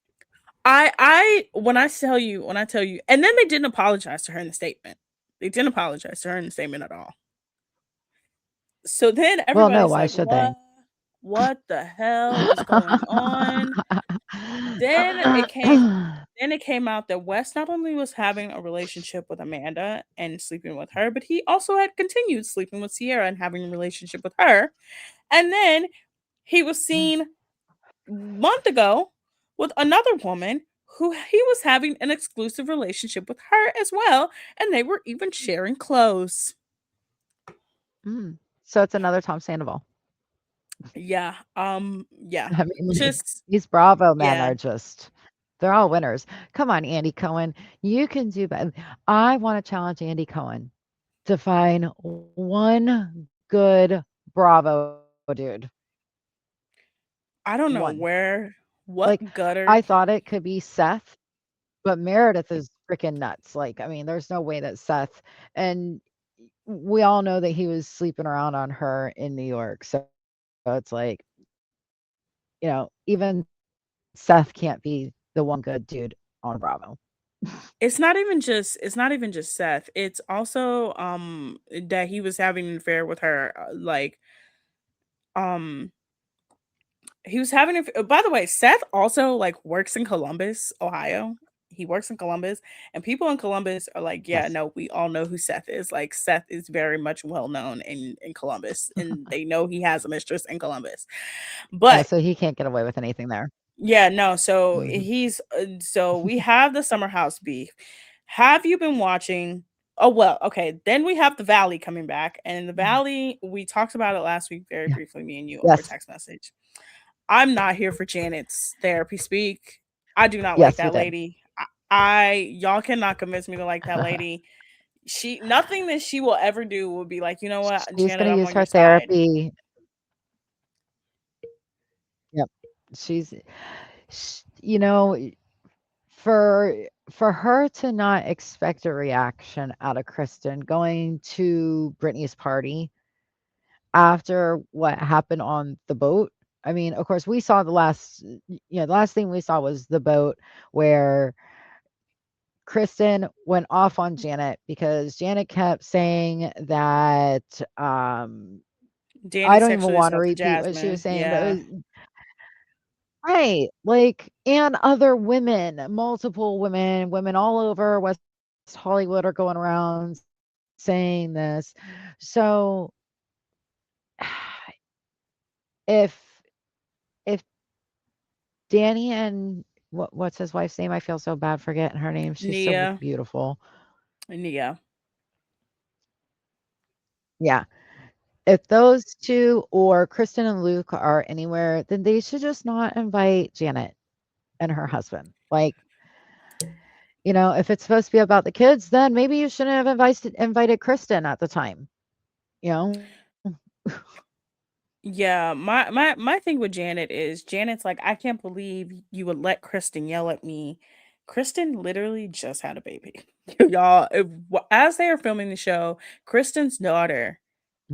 I when I tell you, and then they didn't apologize to her in the statement. They didn't apologize to her in the statement at all. So then Well, no, everybody's why like, should they? what the hell is going on? Then it came then it came out that Wes not only was having a relationship with Amanda and sleeping with her, but he also had continued sleeping with Sierra and having a relationship with her. And then he was seen a month ago with another woman who he was having an exclusive relationship with her as well, and they were even sharing clothes. Mm. So it's another Tom Sandoval. Yeah. I mean, like, Just these Bravo men yeah. are just, they're all winners. Come on, Andy Cohen. You can do better. I want to challenge Andy Cohen to find one good Bravo dude. I don't One. know where Like, what I gutter. thought it could be Seth, but Meredith is freaking nuts. Like, I mean, there's no way that Seth, and we all know that he was sleeping around on her in New York. So it's like, even Seth can't be the one good dude on Bravo. It's not even just Seth. It's also that he was having an affair with her. Um he was having by the way, Seth also like works in Columbus, Ohio. He works in Columbus, and people in Columbus are like, yeah, Yes. no, we all know who Seth is. Like Seth is very much well known in Columbus, and they know he has a mistress in Columbus. Yeah, But so he can't get away with anything there. yeah, no. So Mhm. so we have the summer house beef. Have you been watching? Oh well, okay. Then we have the Valley coming back, and in the Mhm. Valley we talked about it last week very Yeah. briefly, me and you over Yes. text message. I'm not here for Janet's therapy speak. I do not like Yes, we that did. lady. I y'all cannot convince me to like that lady. She nothing that she will ever do will be like, you know what, She's Janet, gonna I'm use on her your side. therapy. Yep. She's you know, for her to not expect a reaction out of Kristen going to Brittany's party after what happened on the boat. I mean, of course, we saw the last thing we saw was the boat where Kristen went off on Janet because Janet kept saying that, I Janet don't even sexually want to assaulted repeat what she was Jasmine. saying, but it Yeah. was right, like, and other women, multiple women, women all over West Hollywood are going around saying this. So if if Danny and what's his wife's name? I feel so bad forgetting her name. She's so Nia. beautiful. Nia. Yeah. If those 2 or Kristen and Luke are anywhere, then they should just not invite Janet and her husband. Like, if it's supposed to be about the kids, then maybe you shouldn't have invited Kristen at the time, you know? Yeah, my thing with Janet is Janet's like, I can't believe you would let Kristen yell at me. Kristen literally just had a baby. Y'all, as they are filming the show, Kristen's daughter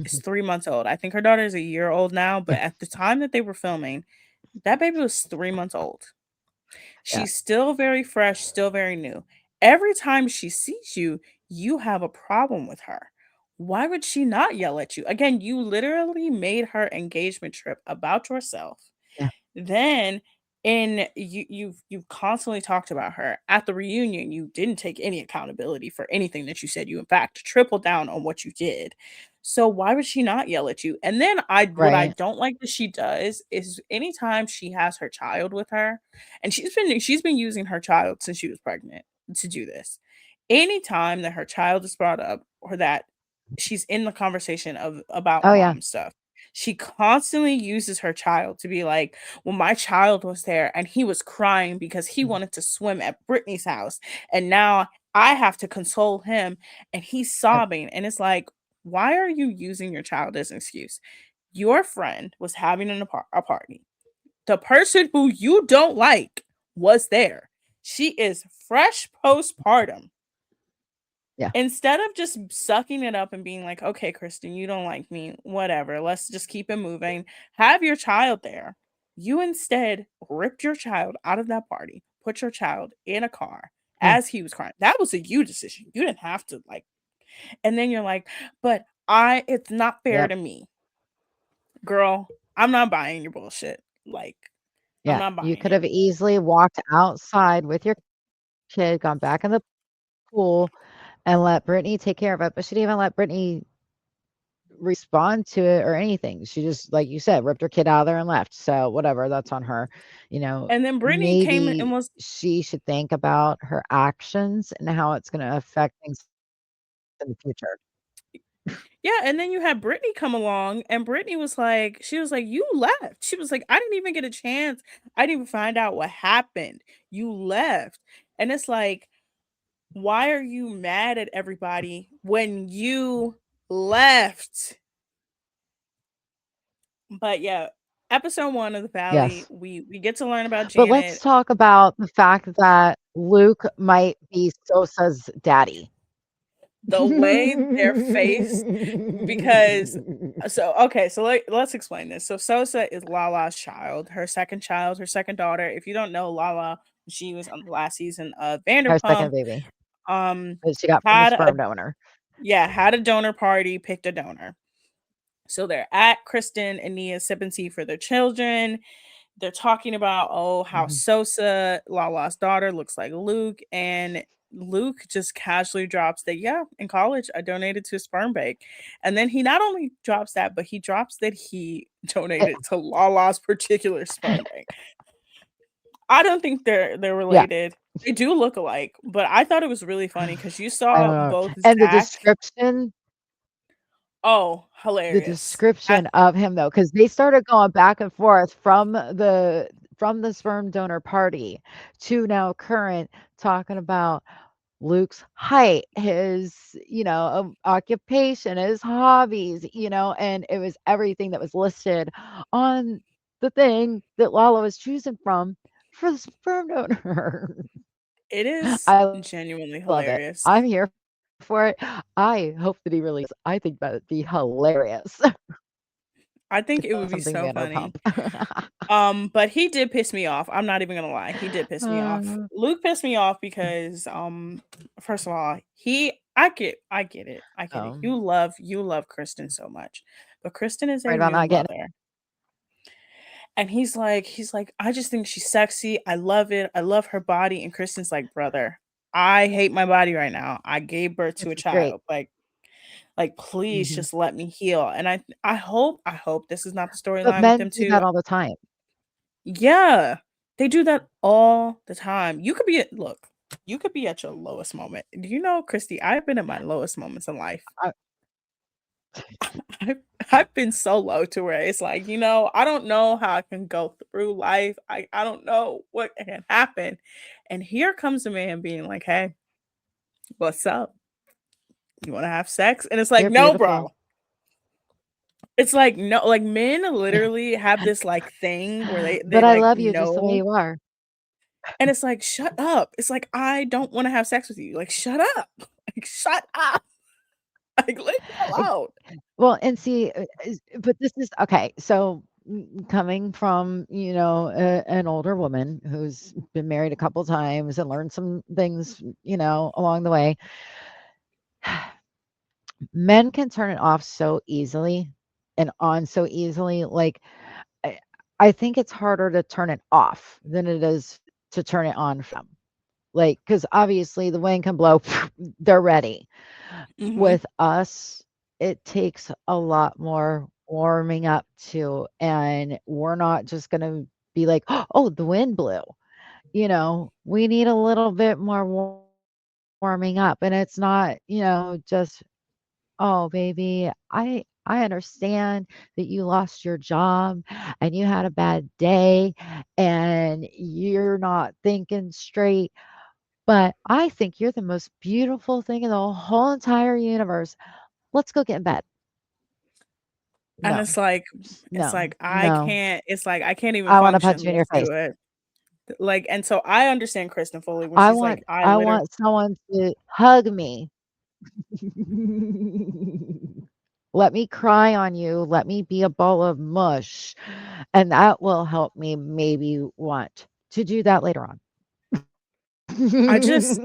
is Mhm. 3 months old. I think her daughter is a year old now, but Yeah, at the time that they were filming, that baby was 3 months old. yeah, She's still very fresh, still very new. Every time she sees you, you have a problem with her. Why would she not yell at you? Again, you literally made her engagement trip about yourself. yeah. Then And you've constantly talked about her. At the reunion, you didn't take any accountability for anything that you said. You in fact tripled down on what you did. So why would she not yell at you? And then I what I Right. don't like that she does is anytime she has her child with her, and she's been using her child since she was pregnant to do this. Anytime that her child is brought up or that she's in the conversation of about Oh, yeah. mom stuff, she constantly uses her child to be like, well, my child was there and he was crying because he Mhm. wanted to swim at Brittany's house. And now I have to console him and he's Yep. sobbing. And it's like, why are you using your child as an excuse? Your friend was having a party. The person who you don't like was there. She is fresh postpartum. Yeah. Instead of just sucking it up and being like, okay, Kristen, you don't like me, whatever, let's just keep it moving, have your child there. You instead ripped your child out of that party, put your child in a car Yeah. as he was crying. That was a you decision. You didn't have to, like, and then you're like, but it's not fair Yep. to me. Girl, I'm not buying your bullshit. Like, I'm Yeah. not You buying could it. have easily walked outside with your kid, gone back in the pool, and let Brittany take care of it, but she didn't even let Brittany respond to it or anything. She just, like you said, ripped her kid out of there and left. So whatever, that's on her. And then Brittany came and Maybe was she should think about her actions and how it's going to affect things in the future. Yeah, and then you had Brittany come along, and Brittany was like, she was like, "You left." She was like, "I didn't even get a chance. I didn't even find out what happened. You left." And it's like, why are you mad at everybody when you left? But yeah, episode 1 of the Valley, Yes. we get to learn about But let's Janet. talk about the fact that Luke might be Sosa's daddy. The way their face because okay, so let's explain this. So Sosa is Lala's child, her second daughter. If you don't know Lala, she was on the last season of Her second Vanderpump. baby Um that she got from the had a sperm donor. had a donor party, picked a donor. So they're at Kristen and Nia's sipping tea for their children. They're talking about, oh, how Mhm. Sosa, Lala's daughter, looks like Luke. And Luke just casually drops that, yeah, in college, I donated to a sperm bank. And then he not only drops that, but he drops that he donated to Lala's particular sperm bank. I don't think they're Yeah, related. They do look alike, but I thought it was really funny because you I saw don't know. both And Zach. Oh, the hilarious. description of him though, because they started going back and forth from the sperm donor party to now current, talking about Luke's height, his, occupation, his hobbies, and it was everything that was listed on the thing that Lala was choosing from for the sperm donor. It is I genuinely love it. hilarious. I'm here for it. I hope that he releases. I think that'd be hilarious I think to it film would be something so funny. Vanderpump. But he did piss me off. I'm not even gonna lie. He did piss me off. Uh, Luke pissed me off because first of all, I get it. I get it. um, You love Kristen so much. But Kristen is a right about new not getting mother. And he's like, I just think she's sexy. I love it. I love her body. And Kristen's like, brother, I hate my body right now. I gave birth to this a is great. child. Like please Mhm. just let me heal. And I hope this is not the But storyline with men them do too. that all the time. Yeah. They do that all the time. You could be at your lowest moment. Do you know, Christy, I've been at my lowest moments in life. I, I've, I've been so low to where it's like, I don't know how I can go through life. I don't know what can happen. And here comes a man being like, hey, what's up? You want to have sex? And it's like, you're no, beautiful. bro. It's like, no, like men literally have this like thing where they But I like love you just the way know. you are. And it's like, shut up. It's like, I don't want to have sex with you. Like, shut up. Like, shut up. Like, leave me Ex alone. Well, and see, but this is okay, so, coming from, an older woman who's been married a couple times and learned some things, along the way, men can turn it off so easily and on so easily, like, I I think it's harder to turn it off than it is to turn it on for them. Like, because obviously the wind can blow, they're ready. Mm-hmm. With us, it takes a lot more warming up to, and we're not just gonna be like, "Oh, the wind blew." We need a little bit more warming up, and it's not, just, "Oh, baby, I understand that you lost your job and you had a bad day and you're not thinking straight, but I think you're the most beautiful thing in the whole entire universe. Let's go get in bed." And No, it's no, like I no. can't. It's like I can't even I wanna function punch you in your next face. to it. Like, and so I understand Kristen fully when I she's like, want I I literally. want someone to hug me. Let me cry on you, let me be a ball of mush, and that will help me maybe want to do that later on. I just,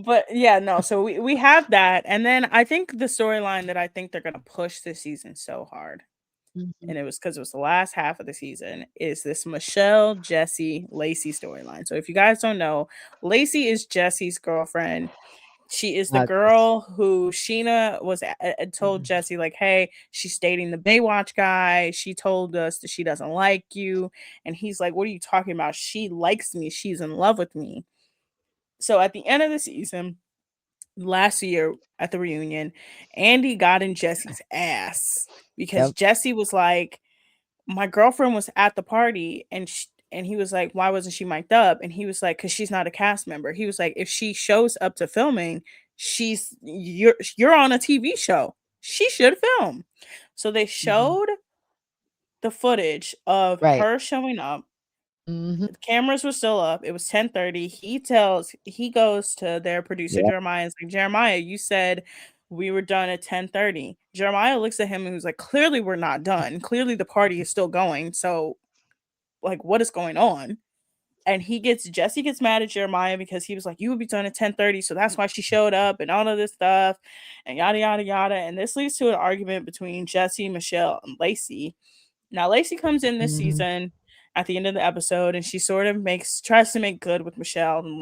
but yeah, no. So we have that, and then I think the storyline that I think they're gonna push this season so hard, Mhm. and it was because it was the last half of the season, is this Michelle, Jesse, Lacey storyline. So if you guys don't know, Lacey is Jesse's girlfriend. She is the Just girl who Sheena was told mhm. Jesse, like, hey, she's dating the Baywatch guy. She told us that she doesn't like you. And he's like, what are you talking about? She likes me. She's in love with me. So at the end of the season, last year at the reunion, Andy got in Jesse's ass because Yep. Jesse was like, my girlfriend was at the party and he was like, why wasn't she mic'd up? And he was like, because she's not a cast member. He was like, if she shows up to filming, you're on a TV show. She should film. So they Mhm. showed the footage of Right. her showing up. Mhm. The cameras were still up. It was 10:30. He goes to their producer Yep. Jeremiah and is like, Jeremiah, you said we were done at 10:30. Jeremiah looks at him and was like, clearly we're not done. Clearly the party is still going. So like what is going on? And Jesse gets mad at Jeremiah because he was like, you would be done at 10:30. So that's why she showed up and all of this stuff and yada yada yada. And this leads to an argument between Jesse, Michelle, and Lacey. Now Lacey comes in this Mhm. season at the end of the episode and she sort of tries to make good with Michelle and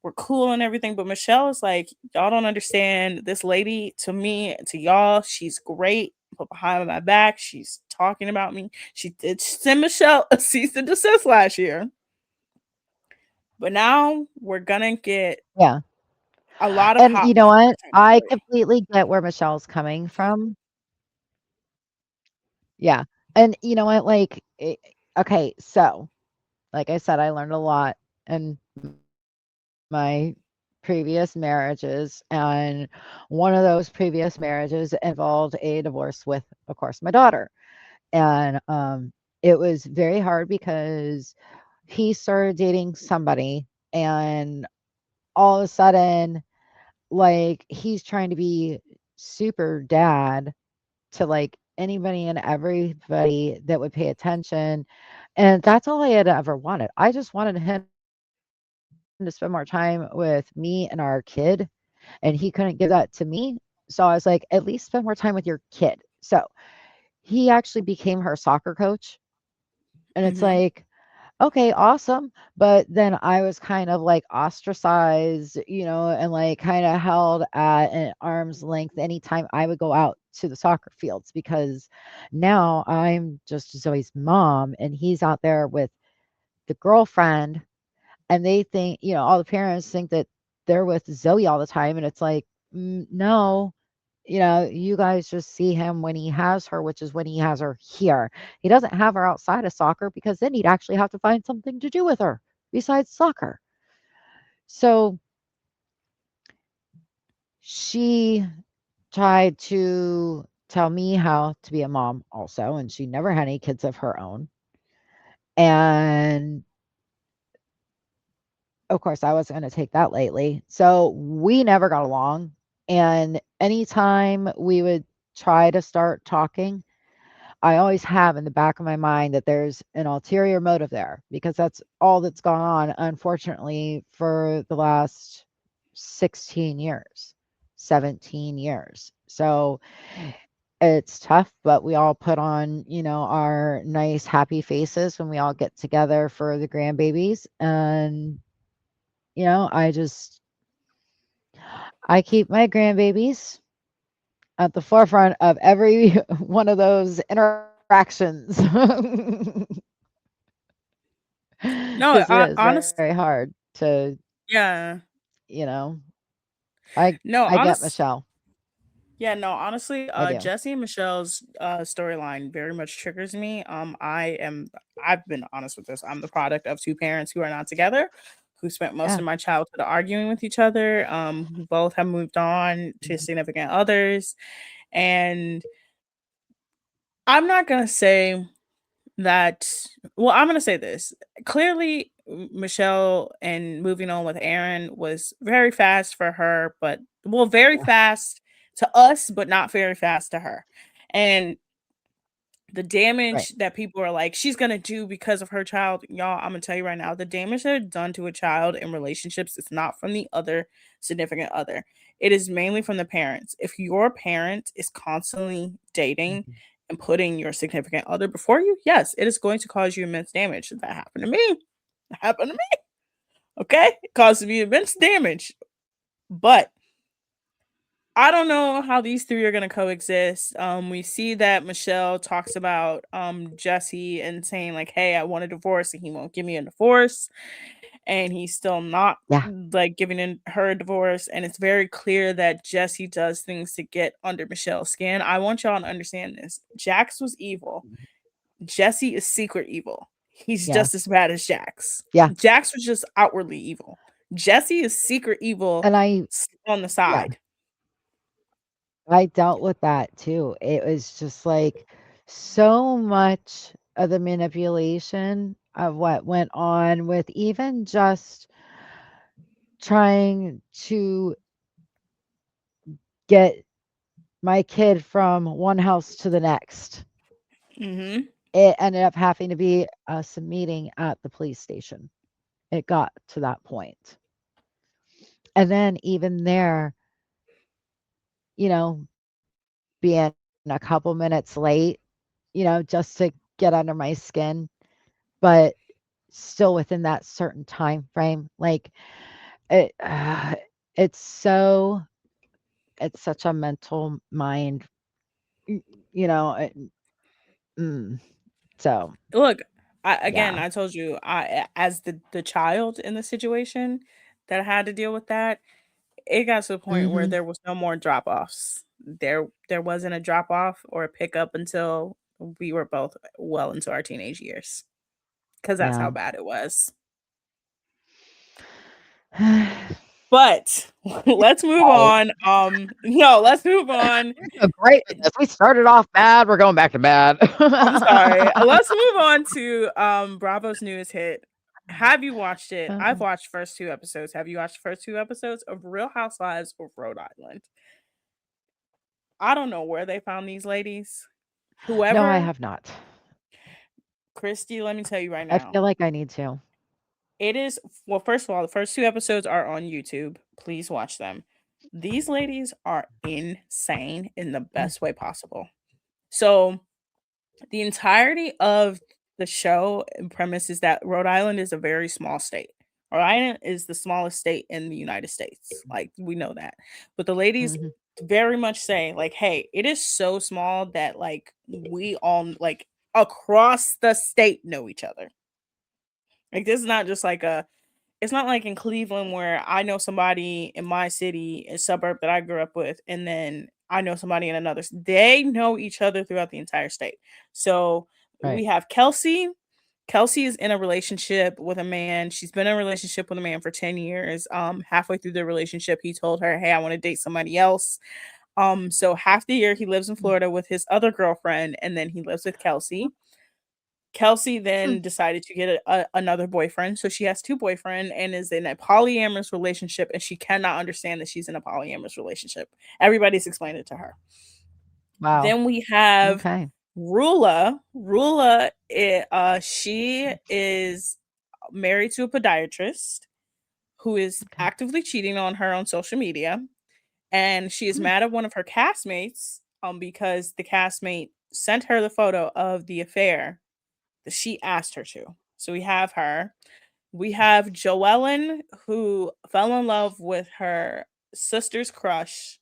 we're cool and everything, but Michelle is like, y'all don't understand this lady to me, to y'all, she's great, but behind my back, she's talking about me. She did send Michelle a cease and desist last year, but now we're gonna get Yeah. a lot of And hot you know ones what? from I Tori. completely get where Michelle's coming from. Yeah. And you know what? Okay, so like I said, I learned a lot in my previous marriages, and one of those previous marriages involved a divorce with, of course, my daughter. And it was very hard because he started dating somebody, and all of a sudden, like, he's trying to be super dad to like anybody and everybody that would pay attention. And that's all I had ever wanted. I just wanted him to spend more time with me and our kid, and he couldn't give that to me. So I was like, at least spend more time with your kid. So he actually became her soccer coach. And it's like, Mm-hmm. okay, awesome. But then I was kind of like ostracized, and like kind of held at an arm's length anytime I would go out to the soccer fields, because now I'm just Zoe's mom and he's out there with the girlfriend, and they think, all the parents think that they're with Zoe all the time. And it's like, no, you guys just see him when he has her, which is when he has her here. He doesn't have her outside of soccer because then he'd actually have to find something to do with her besides soccer. So she tried to tell me how to be a mom also, and she never had any kids of her own. And of course, I wasn't going to take that lightly. So we never got along. And anytime we would try to start talking, I always have in the back of my mind that there's an ulterior motive there, because that's all that's gone on, unfortunately, for the last 16 years, 17 years. So It's tough, but we all put on, our nice happy faces when we all get together for the grandbabies. And, I keep my grandbabies at the forefront of every one of those interactions. Because No, it is very honest, hard to, yeah. you know, I No, I get honest, Michelle. yeah, no, honestly, I do. Jesse and Michelle's storyline very much triggers me. I've been honest with this. I'm the product of two parents who are not together, who spent most Yeah. of my childhood arguing with each other. Who both have moved on to Mhm. significant others, and I'm not gonna say that. Well, I'm gonna say this clearly. Michelle and moving on with Aaron was very fast for her, but well, very Yeah. fast to us, but not very fast to her. And the Right. damage that people are like, she's gonna do because of her child, y'all. I'm gonna tell you right now, the damage that are done to a child in relationships is not from the other significant other. It is mainly from the parents. If your parent is constantly dating Mhm. and putting your significant other before you, yes, it is going to cause you immense damage. That happened to me. That happened to me. Okay, it caused me immense damage. But I don't know how these three are gonna coexist. We see that Michelle talks about Jesse and saying like, "Hey, I want a divorce," and he won't give me a divorce, and he's still not Yeah. like giving in her a divorce. And it's very clear that Jesse does things to get under Michelle's skin. I want y'all to understand this. Jax was evil. Mhm. Jesse is secret evil. He's Yeah. just as bad as Jax. Yeah. Jax was just outwardly evil. Jesse is secret evil And I on the yeah, side. I dealt with that too. It was just like so much of the manipulation of what went on with even just trying to get my kid from one house to the next. Hmm. It ended up having to be us meeting at the police station. It got to that point. And then even there, being a couple minutes late, just to get under my skin, but still within that certain time frame. Like it, it's so, it's such a mental mind, y- you know. Mm, so Look, yeah. I told you, as the child in the situation that had to deal with that, it got to the point where Hmm. there was no more drop offs. There wasn't a drop off or a pickup until we were both well into our teenage years, because that's how Yeah. bad it was. But let's move Right. on. No, let's move on. We're doing great with this. We started off bad. We're going back to bad. I'm sorry. Let's move on to Bravo's newest hit. Have you watched it? I've Uh, watched first two episodes. Have you watched the first two episodes of Real Housewives of Rhode Island? I don't know where they found these ladies. no, I Whoever, have not. Christy, let me tell you right I now. feel like I need to. It is, well, first of all, the first two episodes are on YouTube. Please watch them. These ladies are insane in the Mm, best way possible. So, the entirety of the show and premise is that Rhode Island is a very small state. Rhode Island is the smallest state in the United States. Like, we know that. But the ladies mhm. very much say, like, hey, it is so small that, like, we all, like, across the state know each other. Like, this is not just like a, it's not like in Cleveland where I know somebody in my city, a suburb that I grew up with, and then I know somebody in another. They know each other throughout the entire state. So we Right. have Kelsey. Kelsey is in a relationship with a man. She's been in a relationship with a man for 10 years. Halfway through the relationship, he told her, "Hey, I want to date somebody else." So half the year he lives in Mm, Florida with his other girlfriend, and then he lives with Kelsey. Kelsey mm. then decided to get another boyfriend. So she has two boyfriends and is in a polyamorous relationship, and she cannot understand that she's in a polyamorous relationship. Everybody's explained it to her. Wow. Then we have Okay. Rula. She is married to a podiatrist who is Okay. actively cheating on her on social media, and she is Mm, mad at one of her castmates because the castmate sent her the photo of the affair that she asked her to. So we have her. We have Joellen, who fell in love with her sister's crush,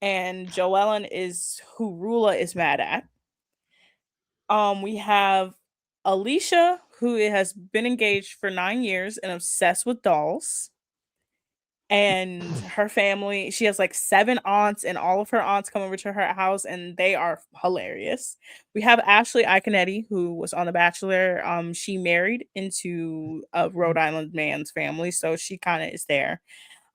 and Joellen is who Rula is mad at. We have Alicia, who has been engaged for 9 years and obsessed with dolls. And her family, she has like 7 aunts, and all of her aunts come over to her house, and they are hilarious. We have Ashley Iconetti, who was on The Bachelor. She married into a Rhode Island man's family, so she kind of is there.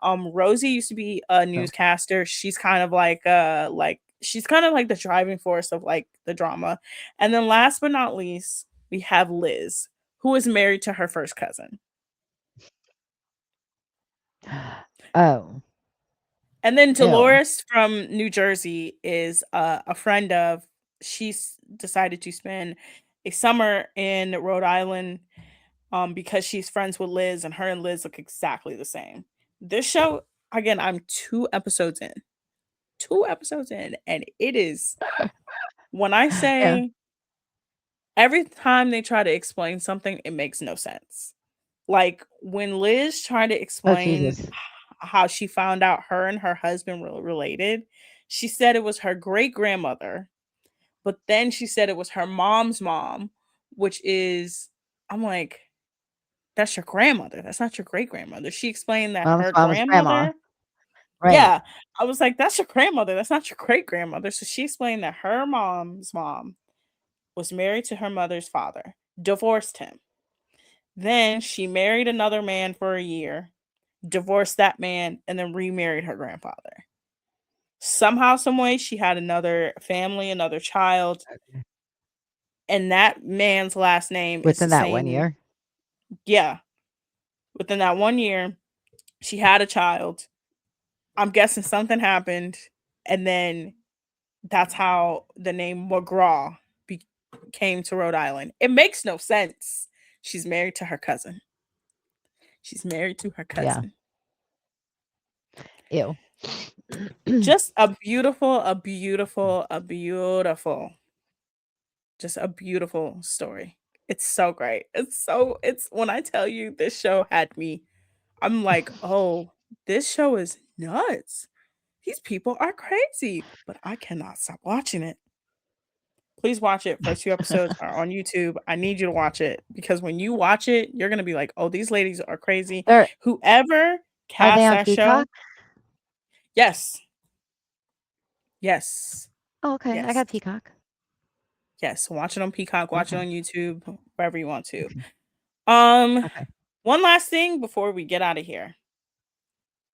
Rosie used to be a So, newscaster. She's kind of like she's kind of like the driving force of like the drama. And then last but not least, we have Liz, who is married to her first cousin. oh, And then ew. Dolores from New Jersey is a friend of. She's decided to spend a summer in Rhode Island because she's friends with Liz, and her and Liz look exactly the same. This show, again, I'm 2 episodes in. 2 episodes in, and it is, when I Yeah. say every time they try to explain something, it makes no sense. Like when Liz tried to Oh, explain Jesus. how she found out her and her husband were related, she said it was her great grandmother, but then she said it was her mom's mom, which is, I'm like, that's your grandmother. That's not your great grandmother. She explained that Mom's her mom's grandma. grandmother, Right. yeah, I was like, that's your grandmother. That's not your great grandmother. So she explained that her mom's mom was married to her mother's father, divorced him. Then she married another man for a year, divorced that man, and then remarried her grandfather. Somehow, some way, she had another family, another child, Okay. and that man's last name is the Within that one same. year? Yeah, within that 1 year, she had a child. I'm guessing something happened, and then that's how the name McGraw came to Rhode Island. It makes no sense. She's married to her cousin. She's married to her Yeah. cousin. Ew. Just a beautiful, a beautiful, a beautiful, just a beautiful story. It's so great. It's when I tell you this show had me, I'm like, oh, this show is nuts. These people are crazy, but I cannot stop watching it. Please watch it. First 2 episodes are on YouTube. I need you to watch it because when you watch it, you're gonna be like, "Oh, these ladies are crazy." They're Whoever are they cast on that show, Peacock? yes, yes, Oh, okay. I yes, got Peacock. yes. Watch it on Peacock. Watch it Okay. on YouTube, wherever you want to. Um, Okay. one last thing before we get out of here.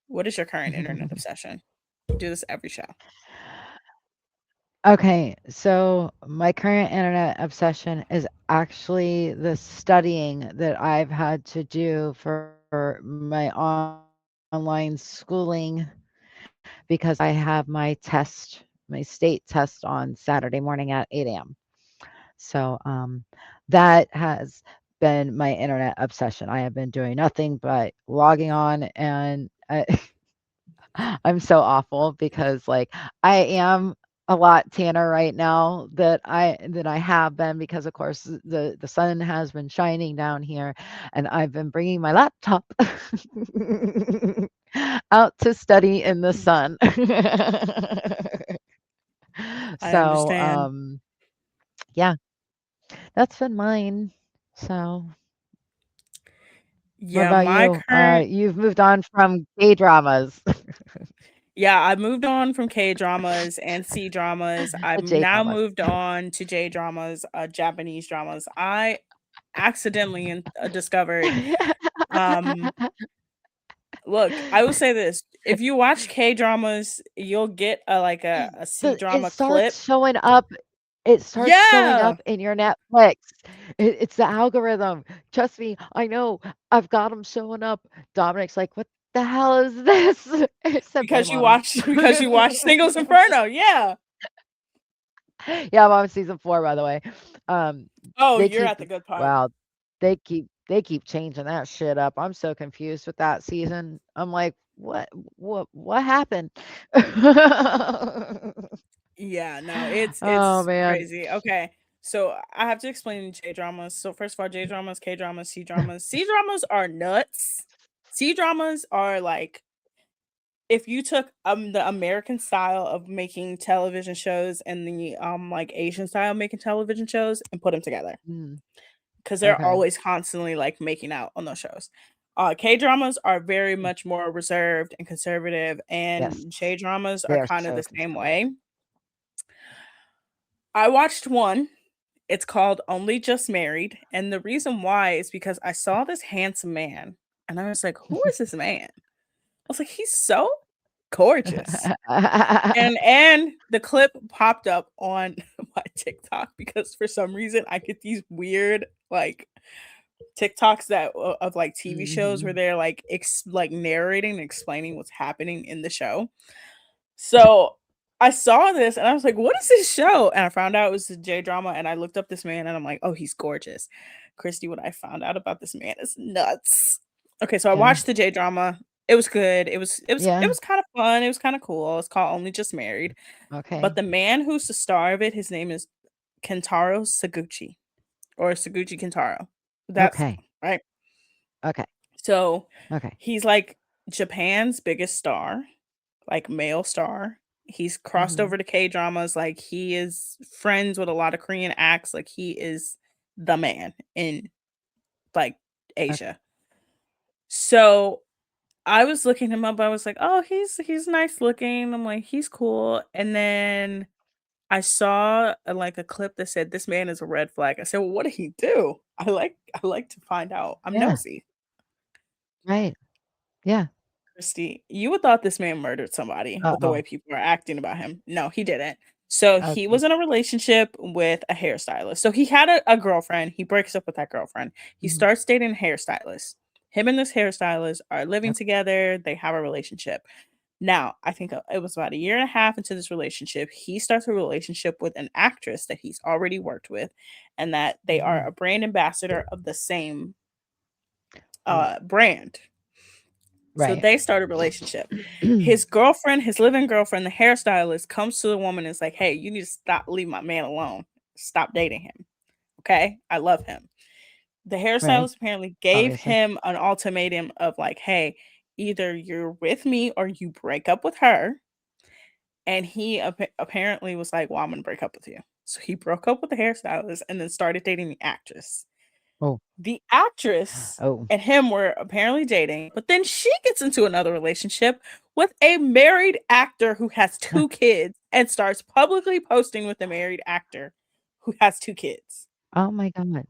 What is your current internet obsession? We do this every show. Okay, so my current internet obsession is actually the studying that I've had to do for my online schooling because I have my test, my state test on Saturday morning at 8 a.m. So that has been my internet obsession. I have been doing nothing but logging on and I'm so awful because, like, I am a lot tanner right now that I have been because, of course, the sun has been shining down here, and I've been bringing my laptop out to study in the sun. I So, understand. yeah, that's been mine. So, what Yeah, about my you? current You've moved on from K-dramas, Yeah, I moved on from K dramas and C dramas. I've the now J-dramas. moved on to J dramas, Japanese dramas. I accidentally discovered. Um, look, I will say this: if you watch K dramas, you'll get a C So it drama clip. starts showing up it starts showing Yeah, up in your Netflix. It's the algorithm. Trust me, I know. I've got them showing up. Dominic's like, "What the hell is this?" I said, "Blame because you Autumn." watch because you watch Singles Inferno. Yeah. Yeah, I'm on season 4, by the way. Um, Oh, they you're keep at the good part. wow, they keep changing that shit up. I'm so confused with that season. I'm like, "What happened?" Yeah, no, Oh, it's man. crazy. Okay. So I have to explain J dramas. So first of all, J dramas, K dramas, C dramas. C dramas are nuts. C dramas are like if you took the American style of making television shows and the like Asian style of making television shows and put them together Mm, because they're okay. always constantly like making out on those shows. K dramas are very much more reserved and conservative, Yes. and J dramas They are are kind of so the same conservative. way. I watched one. It's called Only Just Married, and the reason why is because I saw this handsome man, and I was like, "Who is this man?" I was like, "He's so gorgeous." And the clip popped up on my TikTok because for some reason I get these weird like TikToks that of like TV shows where Mhm. they're like like narrating and explaining what's happening in the show. So I saw this and I was like, "What is this show?" And I found out it was a J drama, and I looked up this man and I'm like, "Oh, he's gorgeous." Christy, what I found out about this man is nuts. Okay, so I Yeah. watched the J drama. It was good. It Yeah. was kind of fun. It was kind of cool. It's called Only Just Married. But Okay. the man who's the star of it, his name is Kentaro Saguchi or Saguchi Kentaro. That's Okay. right. Okay. So Okay. he's like Japan's biggest star, like male star. He's crossed Mhm. over to K dramas. Like he is friends with a lot of Korean acts. Like he is the man in like Okay. Asia. So I was looking him up. I was like, oh, he's nice looking. I'm like, he's cool. And then I saw like a clip that said this man is a red flag. I said, well, what did he do? I like to find out. I'm Yeah. nosy. Right. Yeah. Christy, you would thought this man murdered somebody with the way Uh-oh. people are acting about him. No, he didn't. So he Okay. was in a relationship with a hairstylist. So he had a girlfriend. He breaks up with that girlfriend. He Mhm. starts dating a hairstylist. Him and this hairstylist are living Okay. together. They have a relationship. Now, I think it was about a year and a half into this relationship. He starts a relationship with an actress that he's already worked with, and that they are Mhm. a brand ambassador of the same Oh, brand. So right. they start a relationship. His girlfriend, his living girlfriend, the hairstylist, comes to the woman and is like, "Hey, you need to stop, leave my man alone. Stop dating him. Okay? I love him." The Right. hairstylist apparently gave Obviously. him an ultimatum of like, "Hey, either you're with me or you break up with her." And he apparently was like, "Well, I'm gonna break up with you." So he broke up with the hairstylist and then started dating the actress. Oh. The actress Oh. and him were apparently dating, but then she gets into another relationship with a married actor who has Huh. 2 kids and starts publicly posting with the married actor who has 2 kids. Oh my god.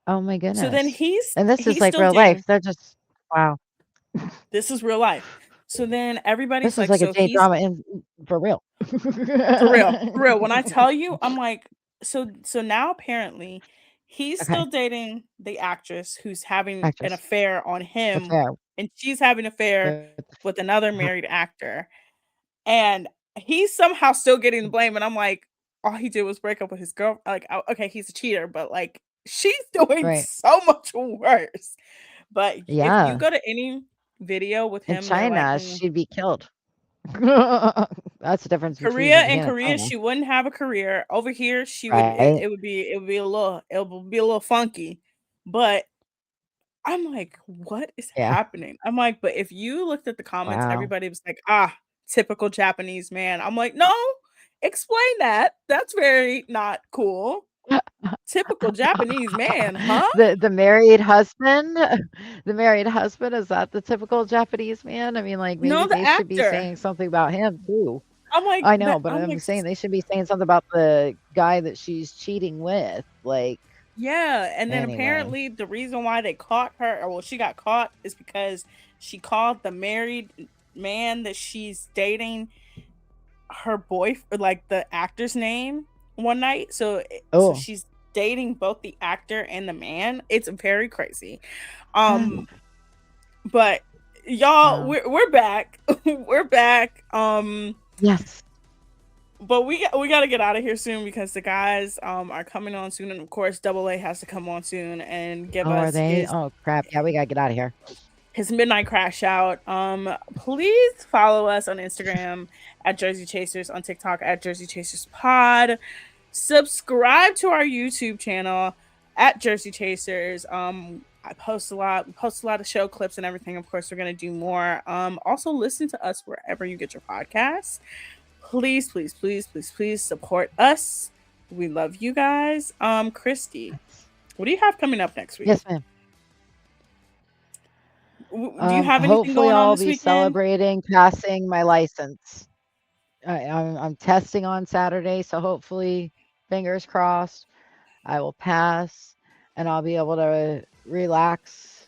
Oh my So then goodness. And this is he's like still real life. dating. They're just wow. This is real life. So then everybody's This is like, like a so he's J-drama in for real. for real, for real. When I tell you, I'm like, so now apparently he's still Okay. dating the actress who's having an Actress. affair on him, Affair and she's having an affair with with another her married actor. And he's somehow still getting the blame. And I'm like, all he did was break up with his girl. Like, okay, he's a cheater, but like she's doing right. so much worse. But if you Yeah. go to any video with In him, they're like, China, she'd be killed. That's the difference between Korea in Japan and Korea, China. she wouldn't have a career. Over here, she would Right? it would be a little funky. But I'm like, what is Yeah. happening? I'm like, but if you looked at the comments, Wow. everybody was like, ah, typical Japanese man. I'm like, no, explain that. That's very not cool. Typical Japanese man, huh? The married husband the married husband, is that the typical Japanese man? I mean, like, maybe No, the they should be actor. saying something about him too. I'm like I know, that. but I'm I'm like, saying they should be saying something about the guy that she's cheating with, like, yeah, and then anyway. apparently the reason why they caught her, or well, she got caught, is because she called the married man that she's dating her boyfriend, like the actor's name, one night. So Oh. she's dating both the actor and the man. It's very crazy. Huh. Um, but y'all, Wow. we're back. We're back. Yes. But we got to get out of here soon because the guys are coming on soon, and of course Double A has to come on soon and give Oh, are us they? his Oh, crap. Yeah, we gotta get out of here. his midnight crash out. Please follow us on Instagram at Jersey Chasers, on TikTok at Jersey Chasers Pod. Subscribe to our YouTube channel at Jersey Chasers. I post a lot. We post a lot of show clips and everything. Of course, we're gonna do more. Also listen to us wherever you get your podcasts. Please, please, please, please, please support us. We love you guys. Christy, what do you have coming up next week? Yes, ma'am. Do you have anything Hopefully going on I'll this be weekend? celebrating passing my license. I'm testing on Saturday, so hopefully, fingers crossed, I will pass and I'll be able to relax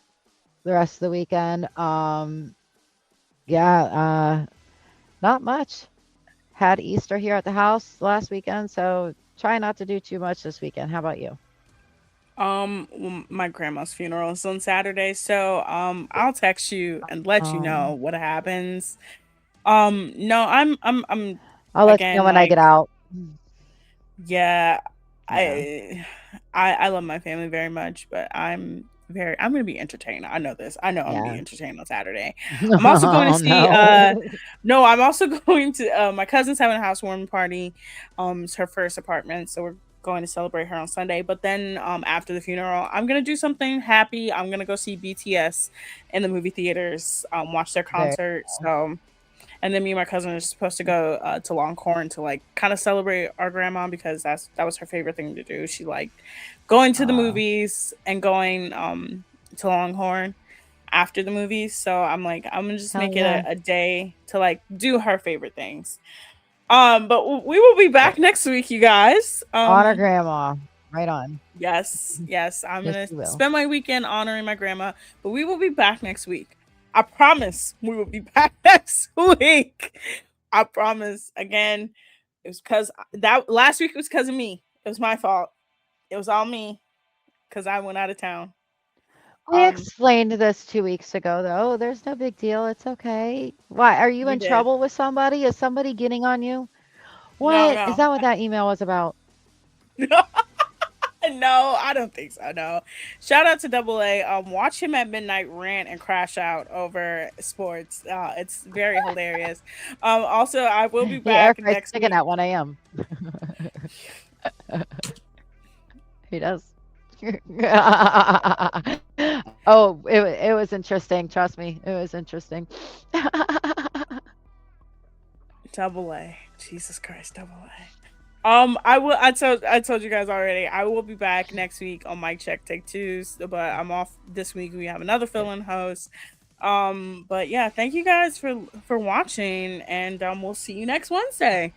the rest of the weekend. Yeah, not much. Had Easter here at the house last weekend, so try not to do too much this weekend. How about you? Well, my grandma's funeral is on Saturday, so I'll text you and let you know what happens. No, I'm I'll let you know again when I get like out. yeah, Yeah. I love my family very much, but I'm gonna be entertained. I know this. I know I'm gonna be Yeah. entertained on Saturday. I'm also going to Oh, see no. no, I'm also going to my cousin's having a housewarming party. It's her first apartment, so we're going to celebrate her on Sunday. But then after the funeral, I'm gonna do something happy. I'm gonna go see BTS in the movie theaters, watch their Very concert. cool. So and then me and my cousin are supposed to go to Longhorn to like kind of celebrate our grandma because that was her favorite thing to do. She liked going to the Aw, movies and going to Longhorn after the movies. So I'm like, I'm gonna just hell make it yeah. a day to like do her favorite things. But we will be Yeah. back next week, you guys. Honor grandma. Right on. Yes, yes, I'm Yes, gonna you will. spend my weekend honoring my grandma, but we will be back next week. I promise we will be back next week. I promise. Again, it was because that last week was because of me. It was my fault. It was all me because I went out of town. We Um, explained this 2 weeks ago, though. There's no big deal. It's okay. Why? Are you we in did. trouble with somebody? Is somebody getting on you? No, What? Is no, that what that email was about? no. I don't think so. No. Shout out to Double A. Watch him at midnight rant and crash out over sports. It's very hilarious. Also, I will be He air back fries next chicken week. at 1 a.m. He does. Oh, it was interesting. Trust me, it was interesting. Double A. Jesus Christ, double A. I told you guys already. I will be back next week on Mic Check Take Twos, but I'm off this week. We have another fill-in host. But yeah, thank you guys for watching, and we'll see you next Wednesday.